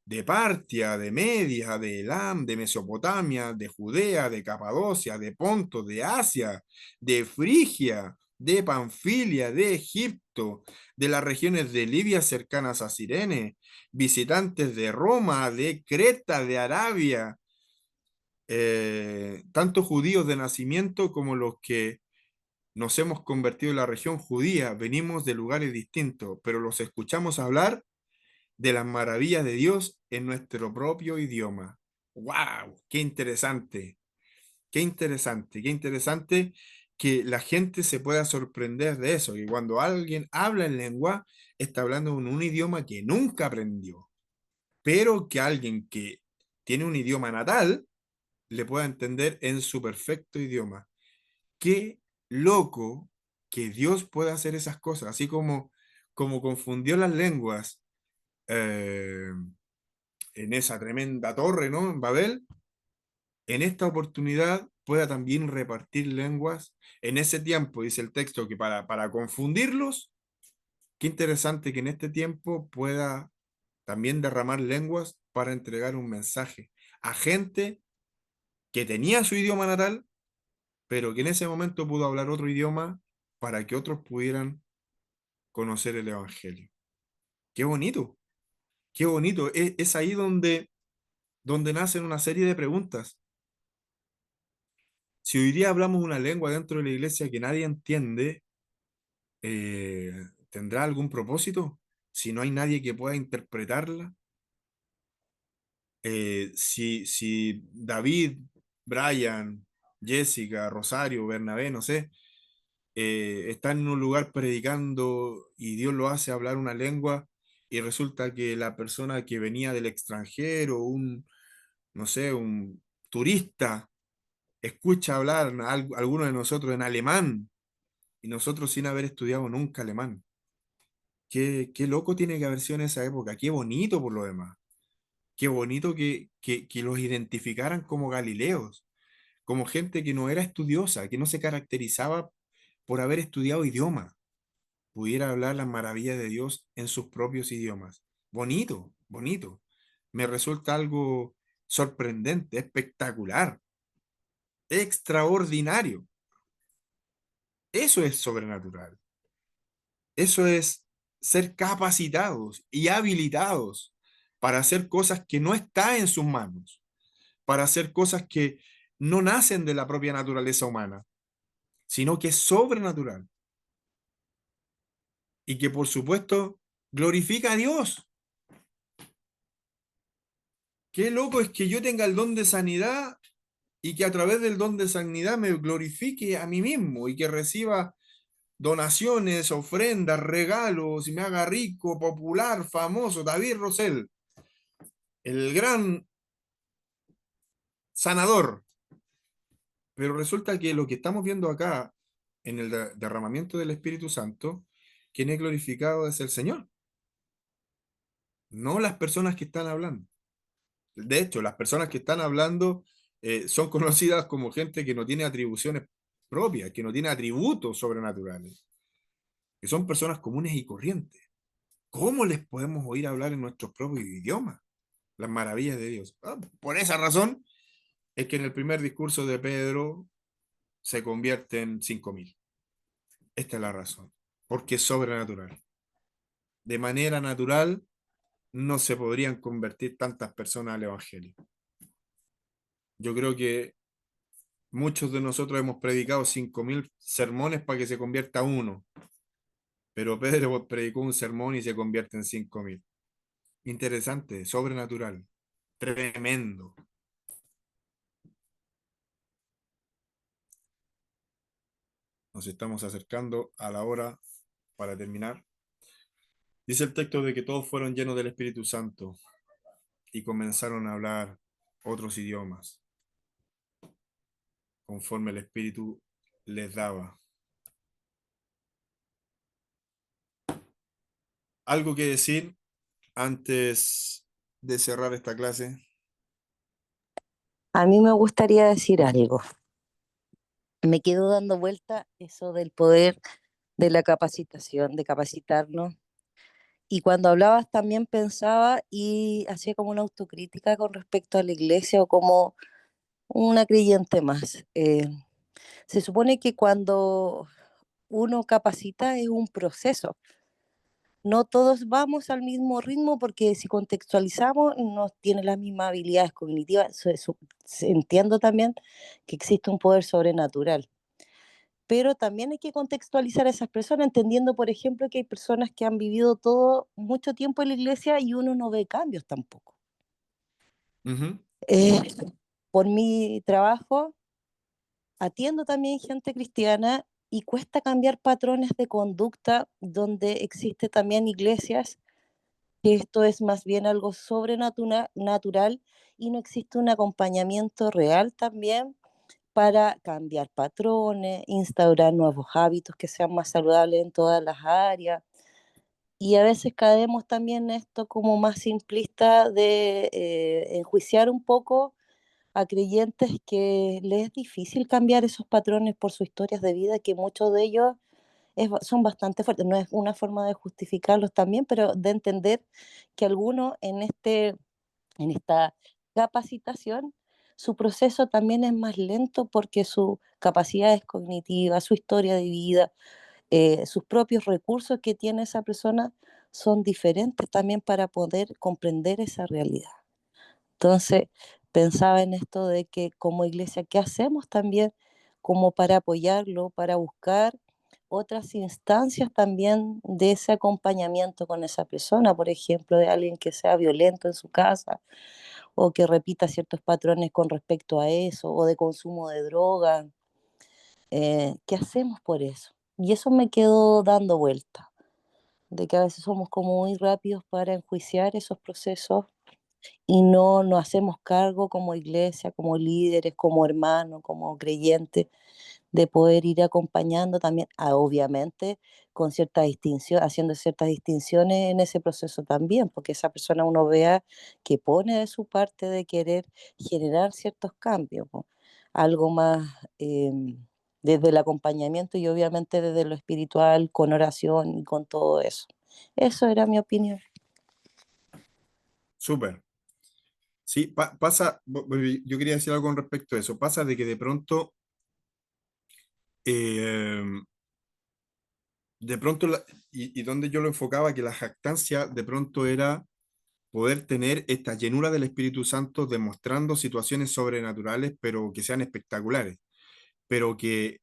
de Partia, de Media, de Elam, de Mesopotamia, de Judea, de Capadocia, de Ponto, de Asia, de Frigia, de Panfilia, de Egipto, de las regiones de Libia cercanas a Cirene, visitantes de Roma, de Creta, de Arabia, tanto judíos de nacimiento como los que nos hemos convertido en la región judía, venimos de lugares distintos, pero los escuchamos hablar de las maravillas de Dios en nuestro propio idioma. ¡Wow! ¡Qué interesante! ¡Qué interesante! ¡Qué interesante que la gente se pueda sorprender de eso! Y cuando alguien habla en lengua, está hablando en un idioma que nunca aprendió, pero que alguien que tiene un idioma natal le pueda entender en su perfecto idioma. ¡Qué loco que Dios pueda hacer esas cosas! Así como confundió las lenguas eh, en esa tremenda torre, ¿no? En Babel, en esta oportunidad pueda también repartir lenguas. En ese tiempo, dice el texto, que para confundirlos, qué interesante que en este tiempo pueda también derramar lenguas para entregar un mensaje a gente que tenía su idioma natal, pero que en ese momento pudo hablar otro idioma para que otros pudieran conocer el Evangelio. Qué bonito, qué bonito. Es ahí donde nacen una serie de preguntas. Si hoy día hablamos una lengua dentro de la iglesia que nadie entiende, ¿tendrá algún propósito? Si no hay nadie que pueda interpretarla. Si David, Brian, Jessica, Rosario, Bernabé, no sé, están en un lugar predicando y Dios lo hace hablar una lengua y resulta que la persona que venía del extranjero, no sé, un turista, escucha hablar a alguno de nosotros en alemán y nosotros sin haber estudiado nunca alemán. Qué loco tiene que haber sido en esa época, qué bonito por lo demás, qué bonito que los identificaran como galileos, como gente que no era estudiosa, que no se caracterizaba por haber estudiado idioma, pudiera hablar las maravillas de Dios en sus propios idiomas. Bonito, bonito. Me resulta algo sorprendente, espectacular, extraordinario. Eso es sobrenatural. Eso es ser capacitados y habilitados para hacer cosas que no están en sus manos, para hacer cosas que no nacen de la propia naturaleza humana, sino que es sobrenatural y que por supuesto glorifica a Dios. Qué loco es que yo tenga el don de sanidad y que a través del don de sanidad me glorifique a mí mismo y que reciba donaciones, ofrendas, regalos y me haga rico, popular, famoso, David Rosell, el gran sanador. Pero resulta que lo que estamos viendo acá en el derramamiento del Espíritu Santo, quien es glorificado es el Señor, no las personas que están hablando. De hecho, las personas que están hablando son conocidas como gente que no tiene atribuciones propias, que no tiene atributos sobrenaturales, que son personas comunes y corrientes. ¿Cómo les podemos oír hablar en nuestros propios idiomas las maravillas de Dios? Por esa razón es que en el primer discurso de Pedro se convierten 5.000. Esta es la razón, porque es sobrenatural. De manera natural no se podrían convertir tantas personas al Evangelio. Yo creo que muchos de nosotros hemos predicado 5.000 sermones para que se convierta uno, pero Pedro predicó un sermón y se convierte en 5.000. Interesante, sobrenatural, tremendo. Nos estamos acercando a la hora para terminar. Dice el texto de que todos fueron llenos del Espíritu Santo y comenzaron a hablar otros idiomas, conforme el Espíritu les daba. ¿Algo que decir antes de cerrar esta clase? A mí me gustaría decir algo. Me quedo dando vuelta eso del poder de la capacitación, de capacitarnos. Y cuando hablabas también pensaba y hacía como una autocrítica con respecto a la iglesia o como una creyente más. Se supone que cuando uno capacita es un proceso. No todos vamos al mismo ritmo porque si contextualizamos no tienen las mismas habilidades cognitivas. Entiendo también que existe un poder sobrenatural, pero también hay que contextualizar a esas personas, entendiendo, por ejemplo, que hay personas que han vivido todo mucho tiempo en la iglesia y uno no ve cambios tampoco. Uh-huh. Por mi trabajo atiendo también gente cristiana y cuesta cambiar patrones de conducta donde existe también iglesias que esto es más bien algo sobrenatural y no existe un acompañamiento real también para cambiar patrones, instaurar nuevos hábitos que sean más saludables en todas las áreas. Y a veces caemos también en esto como más simplista de enjuiciar un poco a creyentes que les es difícil cambiar esos patrones por sus historias de vida, que muchos de ellos son bastante fuertes. No es una forma de justificarlos también, pero de entender que algunos en esta capacitación, su proceso también es más lento porque su capacidad es cognitiva, su historia de vida, sus propios recursos que tiene esa persona son diferentes también para poder comprender esa realidad. Entonces, pensaba en esto de que como iglesia, ¿qué hacemos también como para apoyarlo, para buscar otras instancias también de ese acompañamiento con esa persona? Por ejemplo, de alguien que sea violento en su casa o que repita ciertos patrones con respecto a eso, o de consumo de droga. ¿Qué hacemos por eso? Y eso me quedó dando vuelta, de que a veces somos como muy rápidos para enjuiciar esos procesos y no nos hacemos cargo como iglesia, como líderes, como hermanos, como creyentes, de poder ir acompañando también, obviamente con cierta distinción, haciendo ciertas distinciones en ese proceso también, porque esa persona uno vea que pone de su parte de querer generar ciertos cambios, po. Algo más desde el acompañamiento y obviamente desde lo espiritual, con oración y con todo eso. Eso era mi opinión. Súper. Sí, pasa, yo quería decir algo con respecto a eso. Pasa de que eh, de pronto, y donde yo lo enfocaba, que la jactancia de pronto era poder tener esta llenura del Espíritu Santo demostrando situaciones sobrenaturales, pero que sean espectaculares, pero que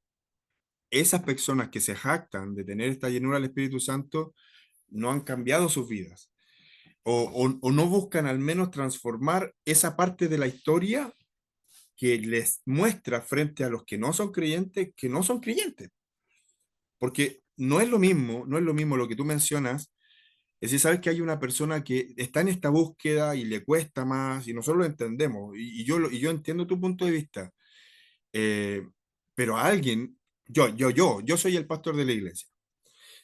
esas personas que se jactan de tener esta llenura del Espíritu Santo no han cambiado sus vidas, o no buscan al menos transformar esa parte de la historia que les muestra frente a los que no son creyentes, que no son creyentes. Porque no es lo mismo lo que tú mencionas. Es decir, sabes que hay una persona que está en esta búsqueda y le cuesta más, y nosotros lo entendemos, y yo entiendo tu punto de vista, eh, pero a alguien, yo soy el pastor de la iglesia,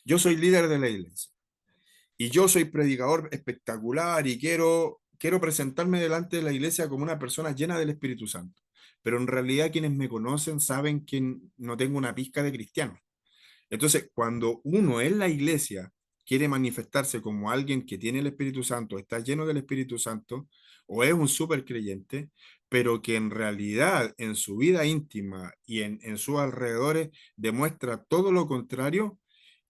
yo soy líder de la iglesia, y yo soy predicador espectacular y quiero presentarme delante de la iglesia como una persona llena del Espíritu Santo, pero en realidad quienes me conocen saben que no tengo una pizca de cristiano. Entonces, cuando uno en la iglesia quiere manifestarse como alguien que tiene el Espíritu Santo, está lleno del Espíritu Santo, o es un súper creyente, pero que en realidad en su vida íntima y en sus alrededores demuestra todo lo contrario,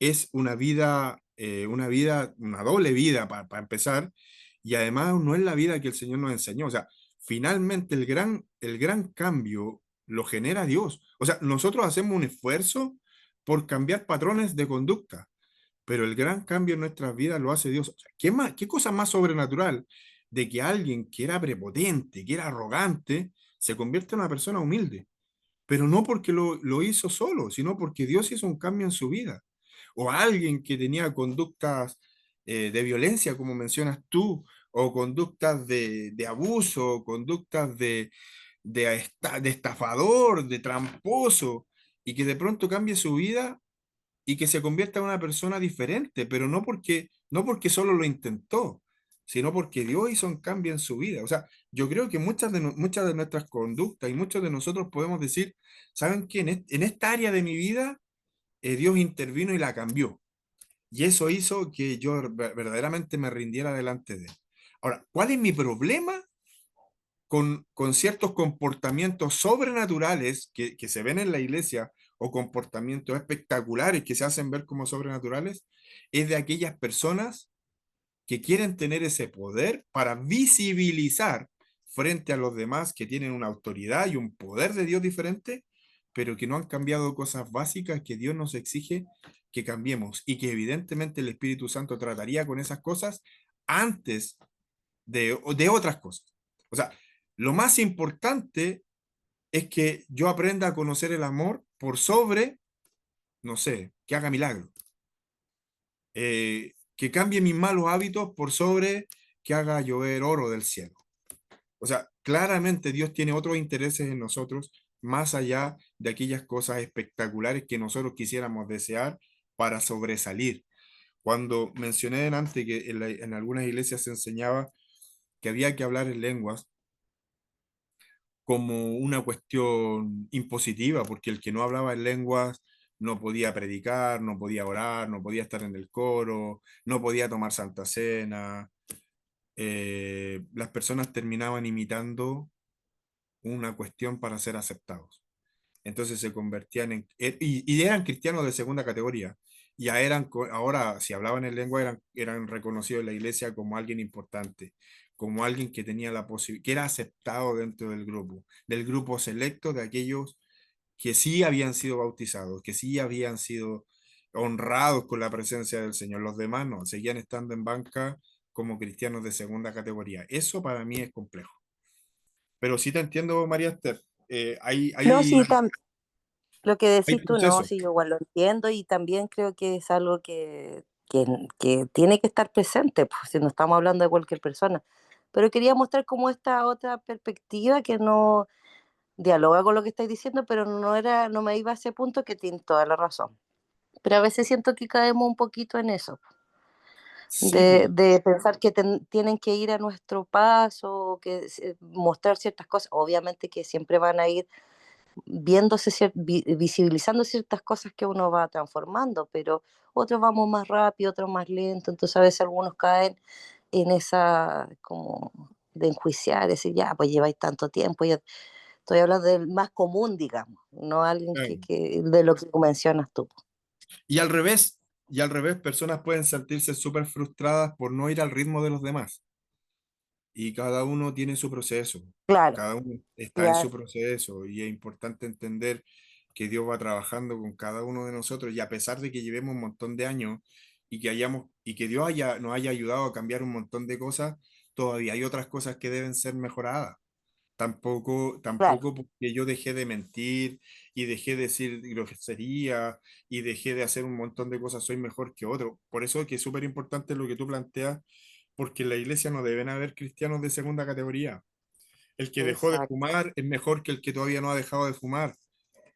es una doble vida para empezar, y además no es la vida que el Señor nos enseñó. O sea, finalmente el gran cambio lo genera Dios. O sea, nosotros hacemos un esfuerzo por cambiar patrones de conducta, pero el gran cambio en nuestras vidas lo hace Dios. O sea, ¿qué cosa más sobrenatural de que alguien que era prepotente, que era arrogante, se convierta en una persona humilde? Pero no porque lo hizo solo, sino porque Dios hizo un cambio en su vida. O alguien que tenía conductas de violencia, como mencionas tú, o conductas de abuso, o conductas de estafador, de tramposo, y que de pronto cambie su vida y que se convierta en una persona diferente, pero no porque solo lo intentó, sino porque Dios hizo un cambio en su vida. O sea, yo creo que muchas de nuestras conductas y muchos de nosotros podemos decir, ¿saben qué? En esta área de mi vida, Dios intervino y la cambió. Y eso hizo que yo verdaderamente me rindiera delante de Él. Ahora, ¿cuál es mi problema con ciertos comportamientos sobrenaturales que se ven en la iglesia o comportamientos espectaculares que se hacen ver como sobrenaturales? Es de aquellas personas que quieren tener ese poder para visibilizar frente a los demás que tienen una autoridad y un poder de Dios diferente, pero que no han cambiado cosas básicas que Dios nos exige que cambiemos y que evidentemente el Espíritu Santo trataría con esas cosas antes de otras cosas. O sea, lo más importante es que yo aprenda a conocer el amor por sobre, no sé, que haga milagro. Que cambie mis malos hábitos por sobre que haga llover oro del cielo. O sea, claramente Dios tiene otros intereses en nosotros más allá de aquellas cosas espectaculares que nosotros quisiéramos desear para sobresalir. Cuando mencioné antes que en algunas iglesias se enseñaba que había que hablar en lenguas como una cuestión impositiva, porque el que no hablaba en lenguas no podía predicar, no podía orar, no podía estar en el coro, no podía tomar Santa Cena. Las personas terminaban imitando una cuestión para ser aceptados. entonces se convertían y eran cristianos de segunda categoría. Ya ahora, si hablaban en lengua, eran reconocidos en la iglesia como alguien importante, como alguien que tenía la posibilidad, que era aceptado dentro del grupo selecto de aquellos que sí habían sido bautizados, que sí habían sido honrados con la presencia del Señor. Los demás no, seguían estando en banca como cristianos de segunda categoría. Eso para mí es complejo. Pero sí te entiendo, María Esther. No, sí, lo que Hay decís tú, no, procesos. sí, yo igual lo entiendo y también creo que es algo que tiene que estar presente, pues, si no estamos hablando de cualquier persona. Pero quería mostrar como esta otra perspectiva que no dialoga con lo que estáis diciendo, pero no me iba a ese punto que tiene toda la razón. Pero a veces siento que caemos un poquito en eso, Sí, pues, de pensar que tienen que ir a nuestro paso, mostrar ciertas cosas, obviamente que siempre van a ir viéndose, visibilizando ciertas cosas que uno va transformando, pero otros vamos más rápido, otros más lento, entonces a veces algunos caen en esa como de enjuiciar, decir, ya, pues lleváis tanto tiempo, ya estoy hablando del más común, digamos, no alguien claro. de lo que tú mencionas tú. Y al revés, personas pueden sentirse súper frustradas por no ir al ritmo de los demás. Y cada uno tiene su proceso, Claro, cada uno está en ya, su proceso y es importante entender que Dios va trabajando con cada uno de nosotros y a pesar de que llevemos un montón de años y que Dios nos haya ayudado a cambiar un montón de cosas, todavía hay otras cosas que deben ser mejoradas. claro, Tampoco porque yo dejé de mentir y dejé de decir grosería y dejé de hacer un montón de cosas, soy mejor que otro. Por eso es que es súper importante lo que tú planteas, porque en la iglesia no deben haber cristianos de segunda categoría. El que dejó de exacto. fumar es mejor que el que todavía no ha dejado de fumar.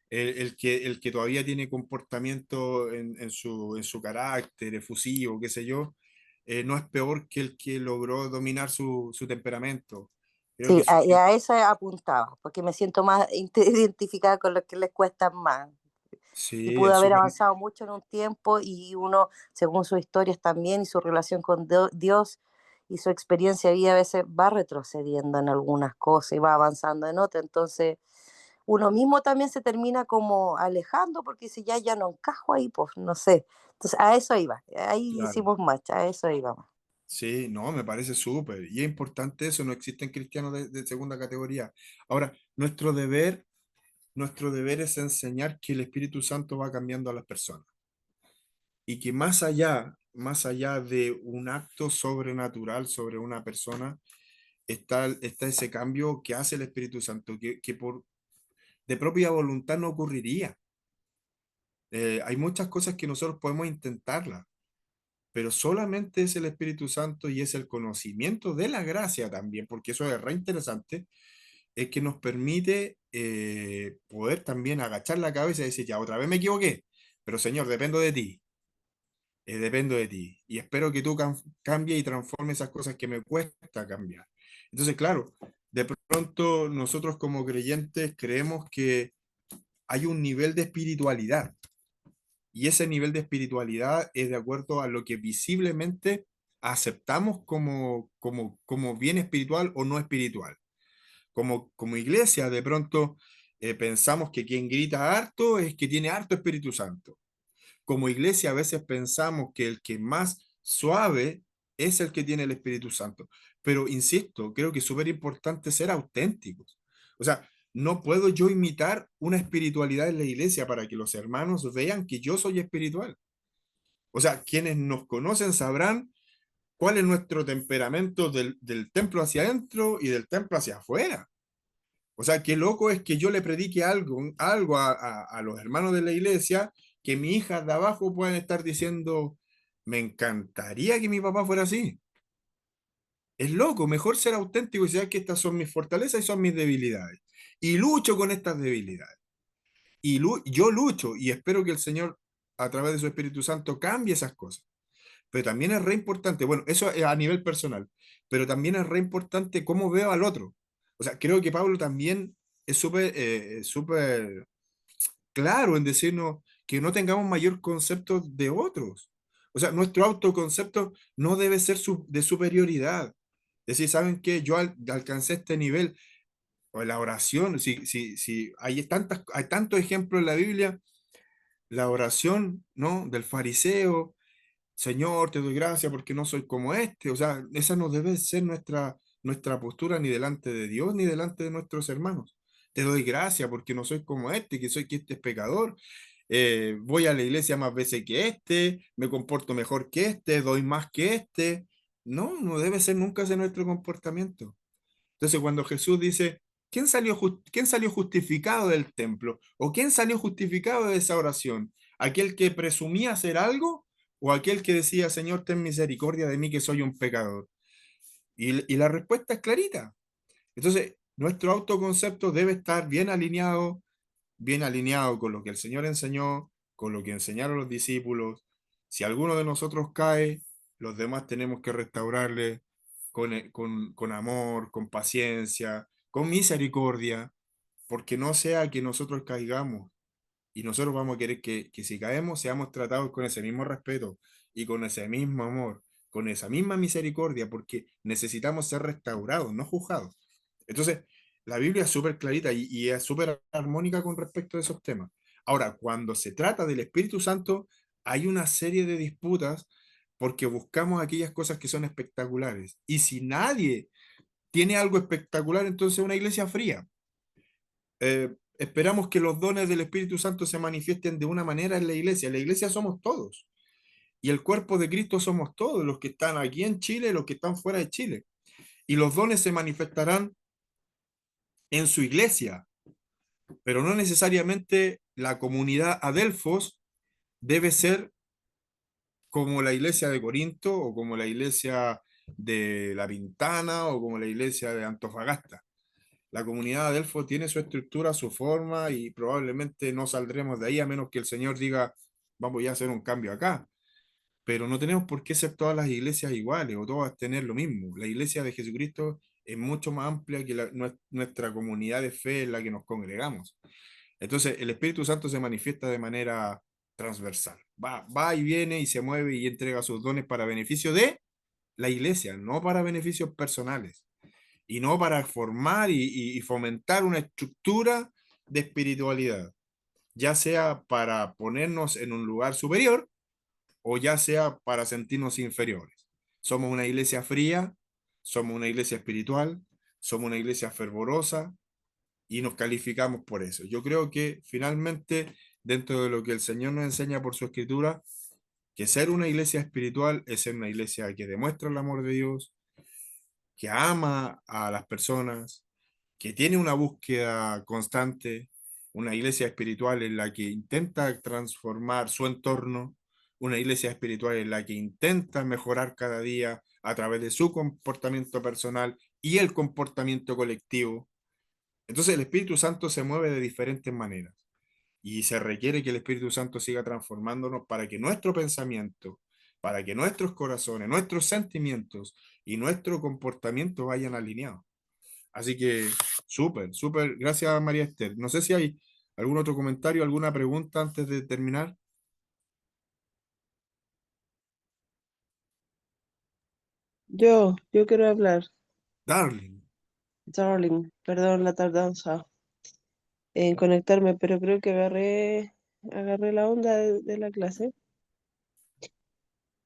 El que todavía tiene comportamiento en su carácter efusivo, qué sé yo, no es peor que el que logró dominar su temperamento. Creo que Sí, y a eso apuntaba, porque me siento más identificada con los que les cuesta más. Y sí, pudo es haber súper. avanzado mucho en un tiempo y uno, según sus historias también y su relación con Dios y su experiencia de vida, a veces va retrocediendo en algunas cosas y va avanzando en otras. Entonces, uno mismo también se termina como alejando porque dice, ya no encajo ahí, pues no sé. Entonces, a eso iba, ahí Claro. hicimos marcha, a eso íbamos. Sí, no, me parece súper. Y es importante eso, no existen cristianos de segunda categoría. Ahora, nuestro deber es enseñar que el Espíritu Santo va cambiando a las personas. Y que más allá de un acto sobrenatural sobre una persona, está ese cambio que hace el Espíritu Santo, que de propia voluntad no ocurriría. Hay muchas cosas que nosotros podemos intentarlas, pero solamente es el Espíritu Santo y es el conocimiento de la gracia también, porque eso es re interesante, es que nos permite poder también agachar la cabeza y decir, ya, otra vez me equivoqué, pero Señor, dependo de ti, y espero que tú cambies y transformes esas cosas que me cuesta cambiar. Entonces, claro, de pronto nosotros como creyentes creemos que hay un nivel de espiritualidad, y ese nivel de espiritualidad es de acuerdo a lo que visiblemente aceptamos como bien espiritual o no espiritual. Como iglesia, de pronto pensamos que quien grita harto es que tiene harto Espíritu Santo. Como iglesia a veces pensamos que el que más suave es el que tiene el Espíritu Santo. Pero insisto, creo que es súper importante ser auténticos. O sea, no puedo yo imitar una espiritualidad en la iglesia para que los hermanos vean que yo soy espiritual. O sea, quienes nos conocen sabrán cuál es nuestro temperamento del templo hacia adentro y del templo hacia afuera. O sea, qué loco es que yo le predique algo a los hermanos de la iglesia, que mis hijas de abajo puedan estar diciendo, me encantaría que mi papá fuera así. Es loco, mejor ser auténtico y saber que estas son mis fortalezas y son mis debilidades. Y lucho con estas debilidades. Yo lucho y espero que el Señor, a través de su Espíritu Santo, cambie esas cosas. Pero también es re importante, bueno, eso es a nivel personal, pero también es re importante cómo veo al otro. O sea, creo que Pablo también es súper claro en decirnos que no tengamos mayor concepto de otros. O sea, nuestro autoconcepto no debe ser de superioridad. Es decir, ¿saben qué? Yo alcancé este nivel. o la oración, hay tantos ejemplos en la Biblia, la oración, ¿no? Del fariseo, Señor, te doy gracias porque no soy como este. O sea, esa no debe ser nuestra postura ni delante de Dios ni delante de nuestros hermanos. Te doy gracias porque no soy como este, que este es pecador. Voy a la iglesia más veces que este, me comporto mejor que este, doy más que este. No, no debe ser nunca ese nuestro comportamiento. Entonces, cuando Jesús dice, quién salió justificado del templo? ¿O quién salió justificado de esa oración? ¿Aquel que presumía hacer algo? ¿O aquel que decía, Señor, ten misericordia de mí que soy un pecador? Y la respuesta es clarita. Entonces, nuestro autoconcepto debe estar bien alineado con lo que el Señor enseñó, con lo que enseñaron los discípulos. Si alguno de nosotros cae, los demás tenemos que restaurarle con amor, con paciencia, con misericordia, porque no sea que nosotros caigamos y nosotros vamos a querer que si caemos seamos tratados con ese mismo respeto y con ese mismo amor, con esa misma misericordia, porque necesitamos ser restaurados, no juzgados. Entonces, la Biblia es súper clarita y es súper armónica con respecto a esos temas. Ahora, cuando se trata del Espíritu Santo, hay una serie de disputas porque buscamos aquellas cosas que son espectaculares. Y si nadie tiene algo espectacular, entonces es una iglesia fría. Esperamos que los dones del Espíritu Santo se manifiesten de una manera en la iglesia. La iglesia somos todos. Y el cuerpo de Cristo somos todos, los que están aquí en Chile, los que están fuera de Chile. Y los dones se manifestarán en su iglesia, pero no necesariamente la comunidad Adelfos debe ser como la iglesia de Corinto o como la iglesia de La Pintana o como la iglesia de Antofagasta. La comunidad Adelfos tiene su estructura, su forma y probablemente no saldremos de ahí a menos que el Señor diga, vamos ya a hacer un cambio acá. Pero no tenemos por qué ser todas las iglesias iguales o todas tener lo mismo. La iglesia de Jesucristo es mucho más amplia que nuestra comunidad de fe en la que nos congregamos. Entonces, el Espíritu Santo se manifiesta de manera transversal. Va y viene y se mueve y entrega sus dones para beneficio de la iglesia, no para beneficios personales y no para formar y fomentar una estructura de espiritualidad, ya sea para ponernos en un lugar superior o ya sea para sentirnos inferiores. Somos una iglesia fría, somos una iglesia espiritual, somos una iglesia fervorosa y nos calificamos por eso. Yo creo que finalmente, dentro de lo que el Señor nos enseña por su escritura, que ser una iglesia espiritual es ser una iglesia que demuestra el amor de Dios, que ama a las personas, que tiene una búsqueda constante, una iglesia espiritual en la que intenta transformar su entorno, una iglesia espiritual en la que intenta mejorar cada día a través de su comportamiento personal y el comportamiento colectivo. Entonces el Espíritu Santo se mueve de diferentes maneras y se requiere que el Espíritu Santo siga transformándonos para que nuestro pensamiento, para que nuestros corazones, nuestros sentimientos y nuestro comportamiento vayan alineados. Así que súper, súper. Gracias, María Esther. No sé si hay algún otro comentario, alguna pregunta antes de terminar. Yo quiero hablar, Darling. darling, perdón la tardanza en conectarme, pero creo que agarré la onda de la clase.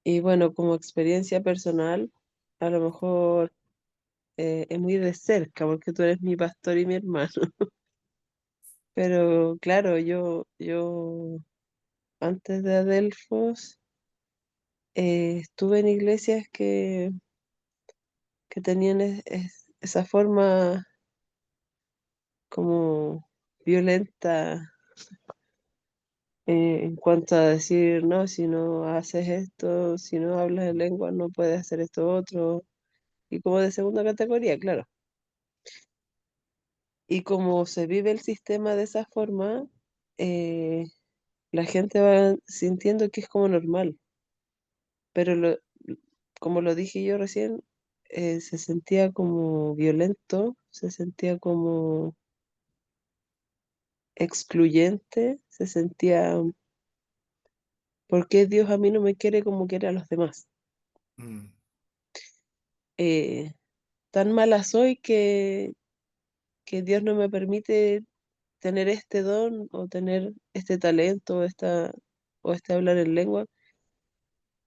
Y bueno, como experiencia personal, a lo mejor es muy de cerca, porque tú eres mi pastor y mi hermano. Pero claro, yo antes de Adelfos estuve en iglesias que tenían esa forma como violenta en cuanto a decir, no, si no haces esto, si no hablas en lengua, no puedes hacer esto otro, y como de segunda categoría, claro. Y como se vive el sistema de esa forma, eh, la gente va sintiendo que es como normal, pero como lo dije yo recién, se sentía como violento, se sentía como excluyente, se sentía, ¿por qué Dios a mí no me quiere como quiere a los demás? Mm, Tan mala soy que Dios no me permite tener este don o tener este talento o este hablar en lengua.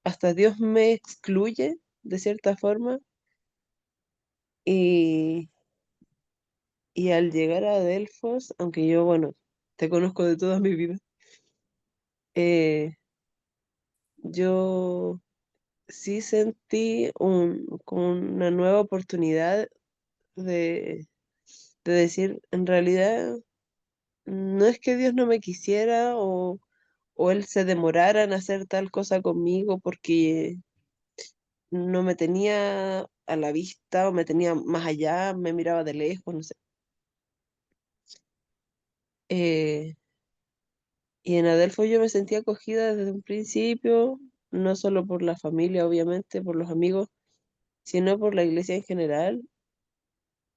Hasta Dios me excluye de cierta forma y, y al llegar a Delfos, aunque yo, bueno, te conozco de toda mi vida, eh, yo sí sentí como una nueva oportunidad de, de decir, en realidad, no es que Dios no me quisiera o Él se demorara en hacer tal cosa conmigo porque no me tenía a la vista o me tenía más allá, me miraba de lejos, no sé. Eh, y en Adelfo yo me sentía acogida desde un principio, no solo por la familia, obviamente, por los amigos, sino por la iglesia en general.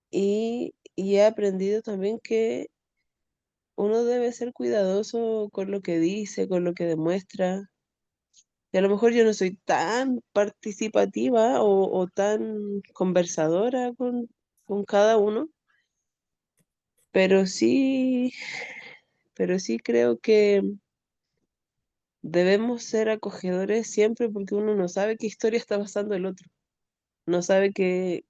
Y he aprendido también que uno debe ser cuidadoso con lo que dice, con lo que demuestra. Y a lo mejor yo no soy tan participativa o tan conversadora con cada uno, pero sí, pero sí creo que debemos ser acogedores siempre porque uno no sabe qué historia está pasando el otro, no sabe qué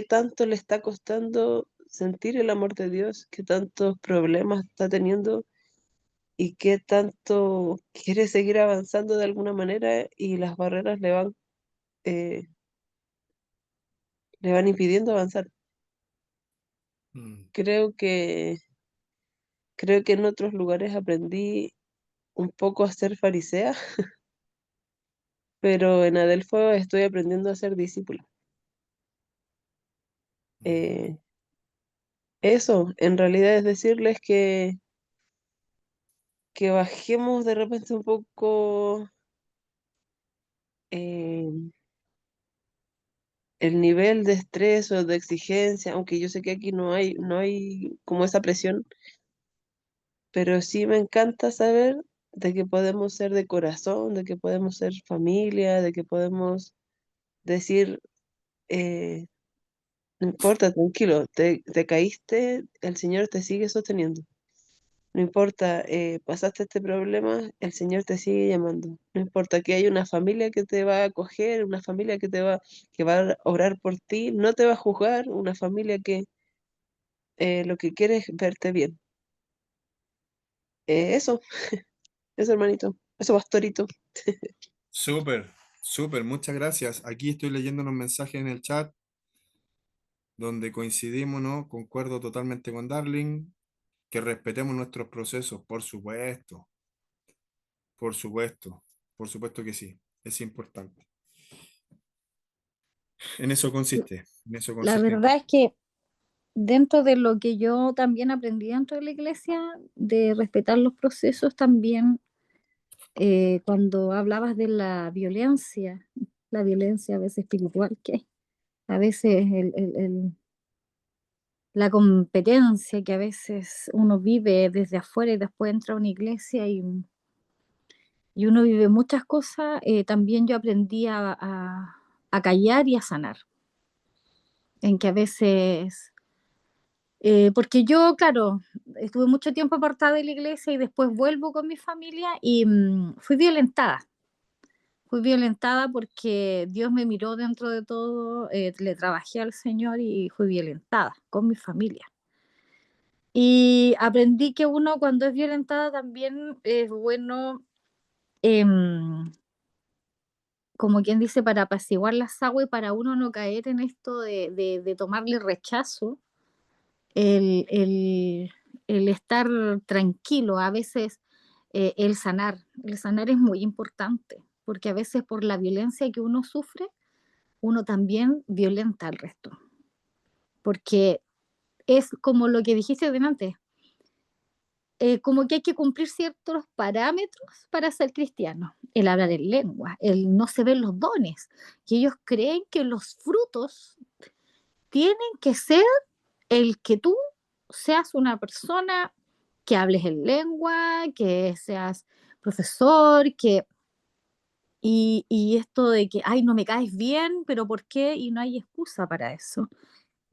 tanto le está costando sentir el amor de Dios, qué tantos problemas está teniendo y qué tanto quiere seguir avanzando de alguna manera y las barreras eh, le van impidiendo avanzar. Mm. Creo que en otros lugares aprendí un poco a ser farisea, pero en Adelfo estoy aprendiendo a ser discípula. Eh, Eso, en realidad es decirles que bajemos de repente un poco eh, el nivel de estrés o de exigencia, aunque yo sé que aquí no hay como esa presión, pero sí me encanta saber de que podemos ser de corazón, de que podemos ser familia, de que podemos decir, eh, no importa, tranquilo, te caíste, el Señor te sigue sosteniendo. No importa, pasaste este problema, el Señor te sigue llamando. No importa que hay una familia que te va a acoger, una familia que va a orar por ti, no te va a juzgar, una familia que lo que quiere es verte bien. Eso, eso hermanito, eso pastorito. Súper, súper, muchas gracias. Aquí estoy leyendo unos mensajes en el chat donde coincidimos, ¿no? Concuerdo totalmente con Darling, que respetemos nuestros procesos, por supuesto, por supuesto que sí, es importante. En eso consiste, en eso La consiste. verdad es que dentro de lo que yo también aprendí dentro de la iglesia, de respetar los procesos también, cuando hablabas de la violencia a veces espiritual que hay, a veces la competencia que a veces uno vive desde afuera y después entra a una iglesia y uno vive muchas cosas, también yo aprendí a callar y a sanar, en que a veces, porque yo, claro, estuve mucho tiempo apartada de la iglesia y después vuelvo con mi familia y fui violentada. Fui violentada porque Dios me miró dentro de todo, le trabajé al Señor y fui violentada con mi familia. Y aprendí que uno cuando es violentada también es bueno, em, como quien dice, para apaciguar las aguas y para uno no caer en esto de tomarle rechazo, el, el- el estar tranquilo, a veces el sanar es muy importante, porque a veces por la violencia que uno sufre, uno también violenta al resto, porque es como lo que dijiste delante, como que hay que cumplir ciertos parámetros para ser cristiano. El hablar en lengua, el no se ven los dones, que ellos creen que los frutos tienen que ser el que tú seas una persona que hables en lengua, que seas profesor, y esto de que, ay, no me caes bien, pero ¿por qué? Y no hay excusa para eso.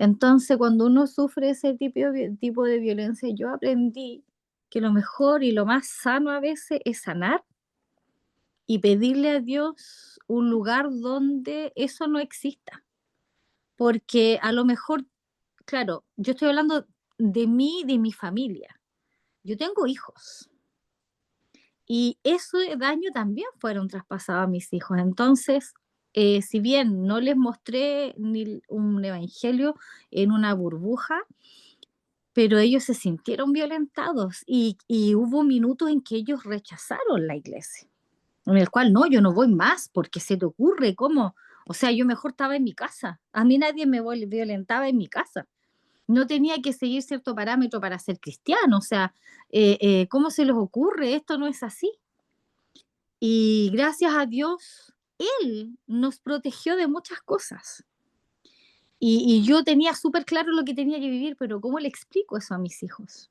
Entonces, cuando uno sufre ese tipo de violencia, yo aprendí que lo mejor y lo más sano a veces es sanar y pedirle a Dios un lugar donde eso no exista. Porque a lo mejor, claro, yo estoy hablando de mí, de mi familia. Yo tengo hijos y ese daño también fueron traspasados a mis hijos. Entonces, si bien no les mostré ni un evangelio en una burbuja, pero ellos se sintieron violentados y hubo minutos en que ellos rechazaron la iglesia, en el cual no, yo no voy más, porque se te ocurre, ¿cómo? O sea, yo mejor estaba en mi casa. A mí nadie me violentaba en mi casa. No tenía que seguir cierto parámetro para ser cristiano. O sea, ¿cómo se les ocurre? Esto no es así. Y gracias a Dios, Él nos protegió de muchas cosas. Y yo tenía súper claro lo que tenía que vivir, pero ¿cómo le explico eso a mis hijos?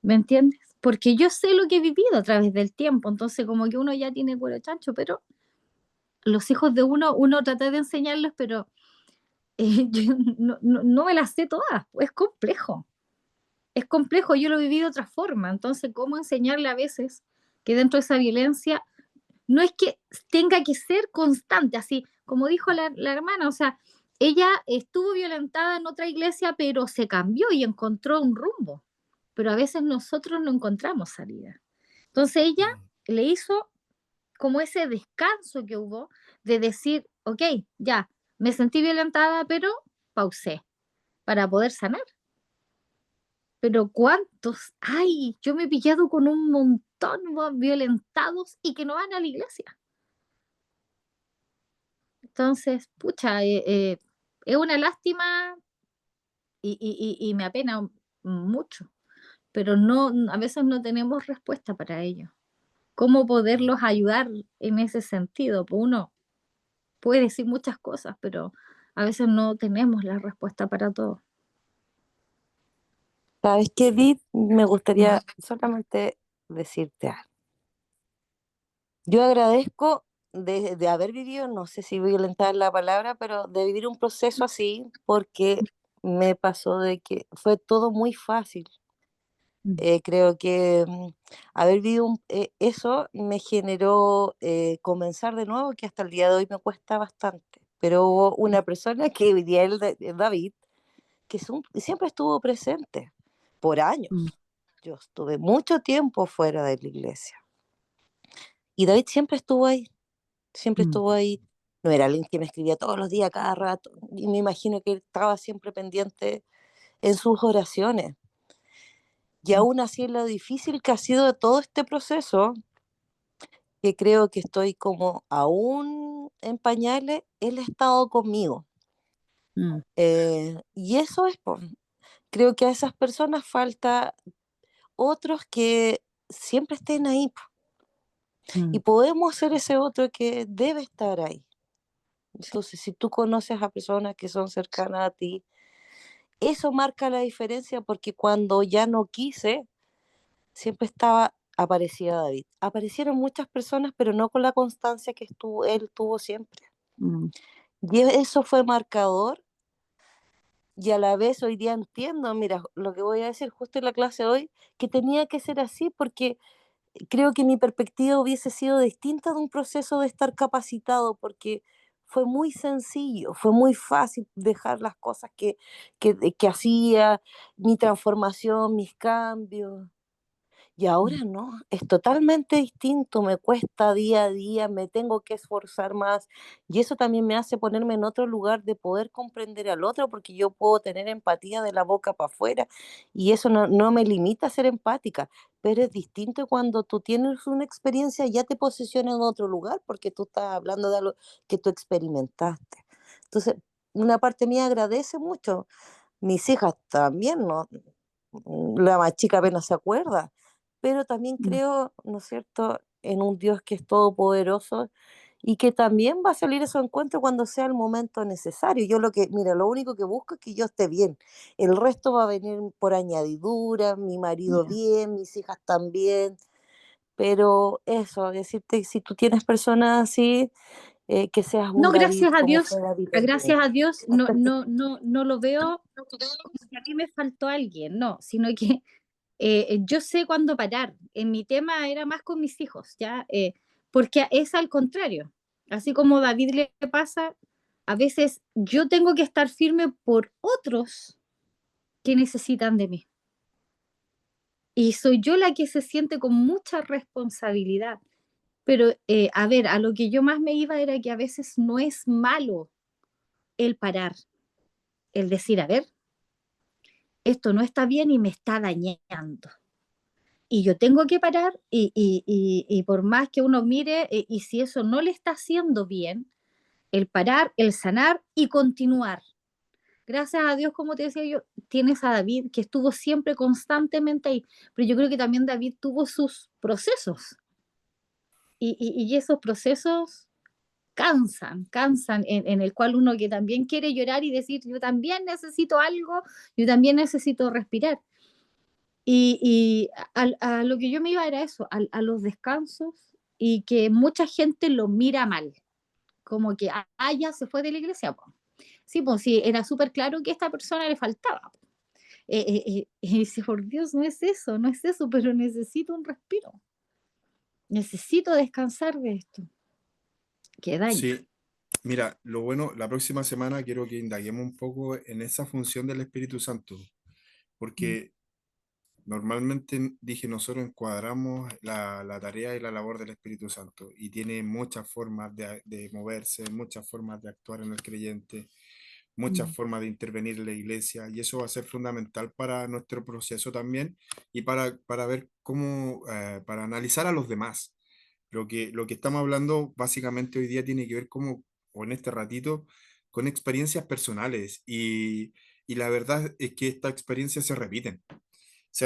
¿Me entiendes? Porque yo sé lo que he vivido a través del tiempo, entonces como que uno ya tiene cuero chancho, pero los hijos de uno trata de enseñarlos, pero yo no me las sé todas, es complejo. Es complejo, yo lo viví de otra forma, entonces cómo enseñarle a veces que dentro de esa violencia no es que tenga que ser constante, así como dijo la hermana, o sea, ella estuvo violentada en otra iglesia, pero se cambió y encontró un rumbo, pero a veces nosotros no encontramos salida. Entonces ella le hizo como ese descanso que hubo de decir, ok, ya, me sentí violentada, pero pausé para poder sanar. Pero ¿cuántos hay? Yo me he pillado con un montón violentados y que no van a la iglesia. Entonces, pucha, es una lástima y me apena mucho, pero no, a veces no tenemos respuesta para ello. ¿Cómo poderlos ayudar en ese sentido? Pues uno puede decir muchas cosas, pero a veces no tenemos la respuesta para todo. ¿Sabes qué, Edith? Me gustaría solamente decirte algo. Yo agradezco de haber vivido, no sé si violentar la palabra, pero de vivir un proceso así, porque me pasó de que fue todo muy fácil. Creo que haber vivido eso me generó comenzar de nuevo, que hasta el día de hoy me cuesta bastante. Pero hubo una persona que hoy día es David, que siempre estuvo presente por años. Yo estuve mucho tiempo fuera de la iglesia. Y David siempre estuvo ahí, siempre estuvo ahí. No era alguien que me escribía todos los días, cada rato. Y me imagino que él estaba siempre pendiente en sus oraciones. Y aún así, lo difícil que ha sido todo este proceso, que creo que estoy como aún en pañales, él ha estado conmigo. Y eso es, creo que a esas personas falta otros que siempre estén ahí. Y podemos ser ese otro que debe estar ahí. Entonces, si tú conoces a personas que son cercanas a ti, eso marca la diferencia, porque cuando ya no quise, siempre aparecía David. Aparecieron muchas personas, pero no con la constancia que él tuvo siempre. Y eso fue marcador, y a la vez hoy día entiendo, mira, lo que voy a decir justo en la clase hoy, que tenía que ser así, porque creo que mi perspectiva hubiese sido distinta de un proceso de estar capacitado, porque fue muy sencillo, fue muy fácil dejar las cosas que hacía, mi transformación, mis cambios. Y ahora no, es totalmente distinto, me cuesta día a día, me tengo que esforzar más, y eso también me hace ponerme en otro lugar de poder comprender al otro, porque yo puedo tener empatía de la boca para afuera, y eso no me limita a ser empática, pero es distinto cuando tú tienes una experiencia, ya te posicionas en otro lugar, porque tú estás hablando de algo que tú experimentaste. Entonces, una parte mía agradece mucho, mis hijas también, ¿no? La más chica apenas se acuerda, pero también creo, ¿no es cierto?, en un Dios que es todopoderoso y que también va a salir a su encuentro cuando sea el momento necesario. Yo mira, lo único que busco es que yo esté bien. El resto va a venir por añadidura, mi marido bien, mis hijas también, pero eso, decirte, si tú tienes personas así, que seas No, un David gracias a como Dios, fue David el de gracias a Dios, no, aspectos. no lo veo como que a mí me faltó alguien, no, sino que yo sé cuándo parar. En mi tema era más con mis hijos, ¿ya? Porque es al contrario. Así como a David le pasa, a veces yo tengo que estar firme por otros que necesitan de mí. Y soy yo la que se siente con mucha responsabilidad. Pero, a ver, a lo que yo más me iba era que a veces no es malo el parar, el decir, a ver, esto no está bien y me está dañando. Y yo tengo que parar y por más que uno mire, y si eso no le está haciendo bien, el parar, el sanar y continuar. Gracias a Dios, como te decía yo, tienes a David que estuvo siempre constantemente ahí, pero yo creo que también David tuvo sus procesos y esos procesos cansan en el cual uno que también quiere llorar y decir, yo también necesito algo, yo también necesito respirar. Y a lo que yo me iba era eso, a los descansos y que mucha gente lo mira mal, como que, ya se fue de la iglesia. Po. Sí, pues sí, era súper claro que a esta persona le faltaba. Po. Y dice, por Dios, no es eso, pero necesito un respiro. Necesito descansar de esto. Qué daño. Sí, mira, lo bueno, la próxima semana quiero que indaguemos un poco en esa función del Espíritu Santo, Mm. porque normalmente, dije, nosotros encuadramos la tarea y la labor del Espíritu Santo y tiene muchas formas de moverse, muchas formas de actuar en el creyente, muchas Mm. formas de intervenir en la iglesia y eso va a ser fundamental para nuestro proceso también y para ver cómo, para analizar a los demás. Lo que estamos hablando básicamente hoy día tiene que ver como, o en este ratito, con experiencias personales y la verdad es que estas experiencias se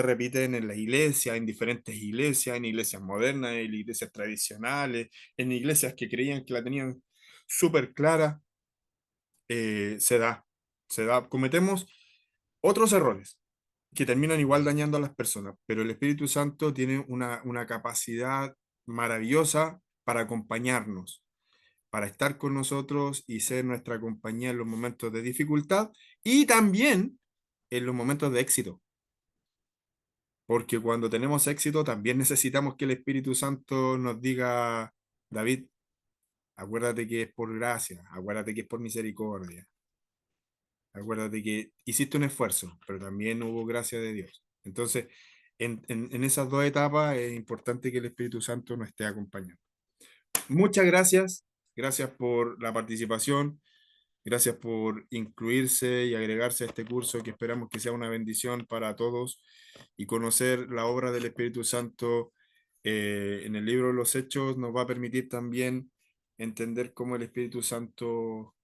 repiten en la iglesia, en diferentes iglesias, en iglesias modernas, en iglesias tradicionales, en iglesias que creían que la tenían súper clara, se da, cometemos otros errores que terminan igual dañando a las personas, pero el Espíritu Santo tiene una capacidad maravillosa para acompañarnos, para estar con nosotros y ser nuestra compañía en los momentos de dificultad y también en los momentos de éxito. Porque cuando tenemos éxito también necesitamos que el Espíritu Santo nos diga, David, acuérdate que es por gracia, acuérdate que es por misericordia, acuérdate que hiciste un esfuerzo, pero también hubo gracia de Dios. Entonces, en esas dos etapas es importante que el Espíritu Santo nos esté acompañando. Muchas gracias, gracias por la participación, gracias por incluirse y agregarse a este curso que esperamos que sea una bendición para todos y conocer la obra del Espíritu Santo en el libro de los Hechos nos va a permitir también entender cómo el Espíritu Santo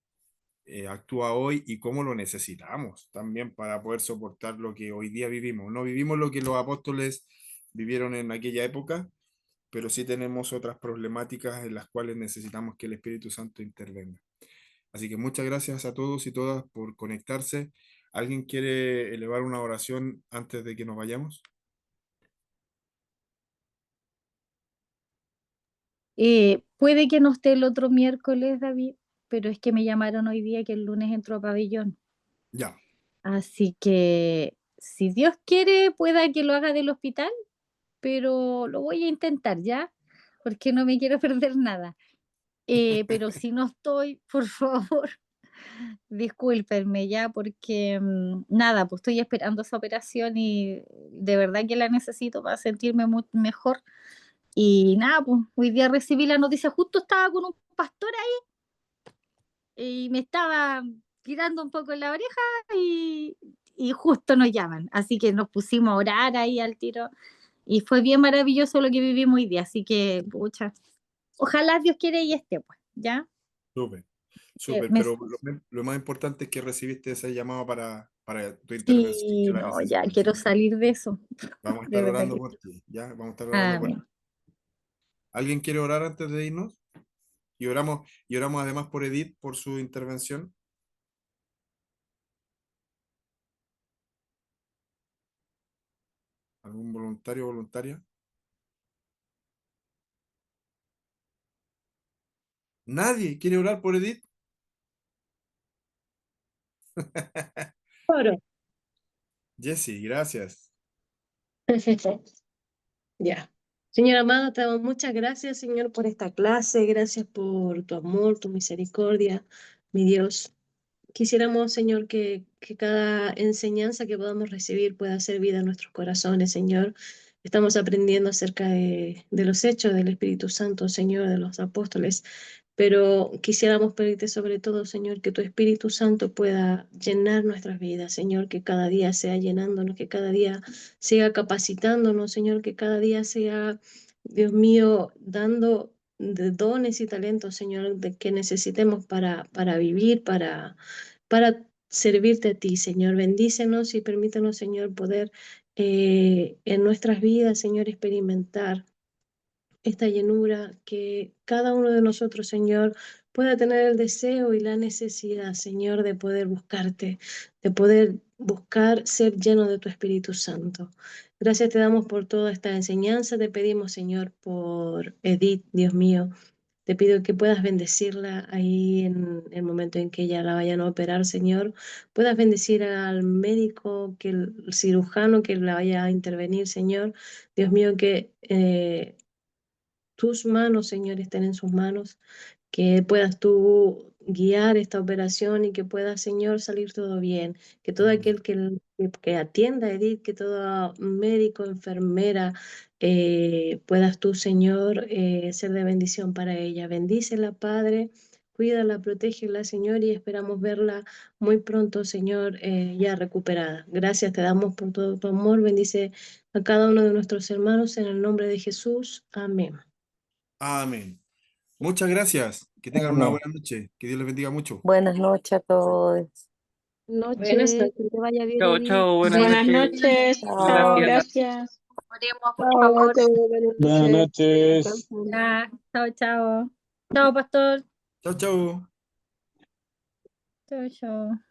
actúa hoy y cómo lo necesitamos también para poder soportar lo que hoy día vivimos. No vivimos lo que los apóstoles vivieron en aquella época, pero sí tenemos otras problemáticas en las cuales necesitamos que el Espíritu Santo intervenga. Así que muchas gracias a todos y todas por conectarse. ¿Alguien quiere elevar una oración antes de que nos vayamos? Puede que no esté el otro miércoles, David, pero es que me llamaron hoy día que el lunes entró a pabellón. Ya, Así que, si Dios quiere, pueda que lo haga del hospital, pero lo voy a intentar, ¿ya? Porque no me quiero perder nada. Pero si no estoy, por favor, discúlpenme ya, porque nada, pues estoy esperando esa operación y de verdad que la necesito para sentirme mejor. Y nada, pues hoy día recibí la noticia, justo estaba con un pastor ahí y me estaba tirando un poco en la oreja y, y justo nos llaman. Así que nos pusimos a orar ahí al tiro y fue bien maravilloso lo que vivimos hoy día. Así que, pucha, ojalá Dios quiere y esté, pues, ¿ya? súper, Eh, súper, me- pero lo más importante es que recibiste ese llamado para tu intervención, que sí, la no, ya necesitas. quiero salir de eso, Vamos a de estar verdad orando que por sí. ti, ¿ya? Vamos a estar orando por ti. Amén. ¿Alguien quiere orar antes de irnos? Y oramos además por Edith, por su intervención. ¿Algún voluntario o voluntaria? ¿Nadie quiere orar por Edith? Oro. Jessy, gracias. Ya. Señor amado, te damos muchas gracias, Señor, por esta clase. Gracias por tu amor, tu misericordia, mi Dios. Quisiéramos, Señor, que cada enseñanza que podamos recibir pueda ser vida en nuestros corazones, Señor. Estamos aprendiendo acerca de los hechos del Espíritu Santo, Señor, de los apóstoles, pero quisiéramos pedirte sobre todo, Señor, que tu Espíritu Santo pueda llenar nuestras vidas, Señor, que cada día sea llenándonos, que cada día siga capacitándonos, Señor, que cada día sea, Dios mío, dando de dones y talentos, Señor, de que necesitemos para vivir, para servirte a ti, Señor. Bendícenos y permítanos, Señor, poder en nuestras vidas, Señor, experimentar esta llenura, que cada uno de nosotros, Señor, pueda tener el deseo y la necesidad, Señor, de poder buscarte, de poder buscar ser lleno de tu Espíritu Santo. Gracias te damos por toda esta enseñanza. Te pedimos, Señor, por Edith, Dios mío. Te pido que puedas bendecirla ahí en el momento en que ella la vayan a operar, Señor. Puedas bendecir al médico, que el cirujano que la vaya a intervenir, Señor. Dios mío, que tus manos, Señor, estén en sus manos, que puedas tú guiar esta operación y que pueda, Señor, salir todo bien, que todo aquel que atienda a Edith, que todo médico, enfermera, puedas tú, Señor, ser de bendición para ella. Bendícela, Padre, cuídala, protégela, Señor, y esperamos verla muy pronto, Señor, ya recuperada. Gracias te damos por todo tu amor. Bendice a cada uno de nuestros hermanos en el nombre de Jesús. Amén. Amén. Muchas gracias. Que tengan una Amén. buena noche. Que Dios les bendiga mucho. Buenas noches a todos. Buenas Buenas noches, noches. que te vaya bien, Chao, Edith. chao, buenas Buenas noches. noches. Chao, Chao. gracias. Oremos, por Chao a favor. todos, buenas Buenas noches. noches. Descansen. Ya, chao, chao. Chao, pastor. Chao, chao. Chao, chao.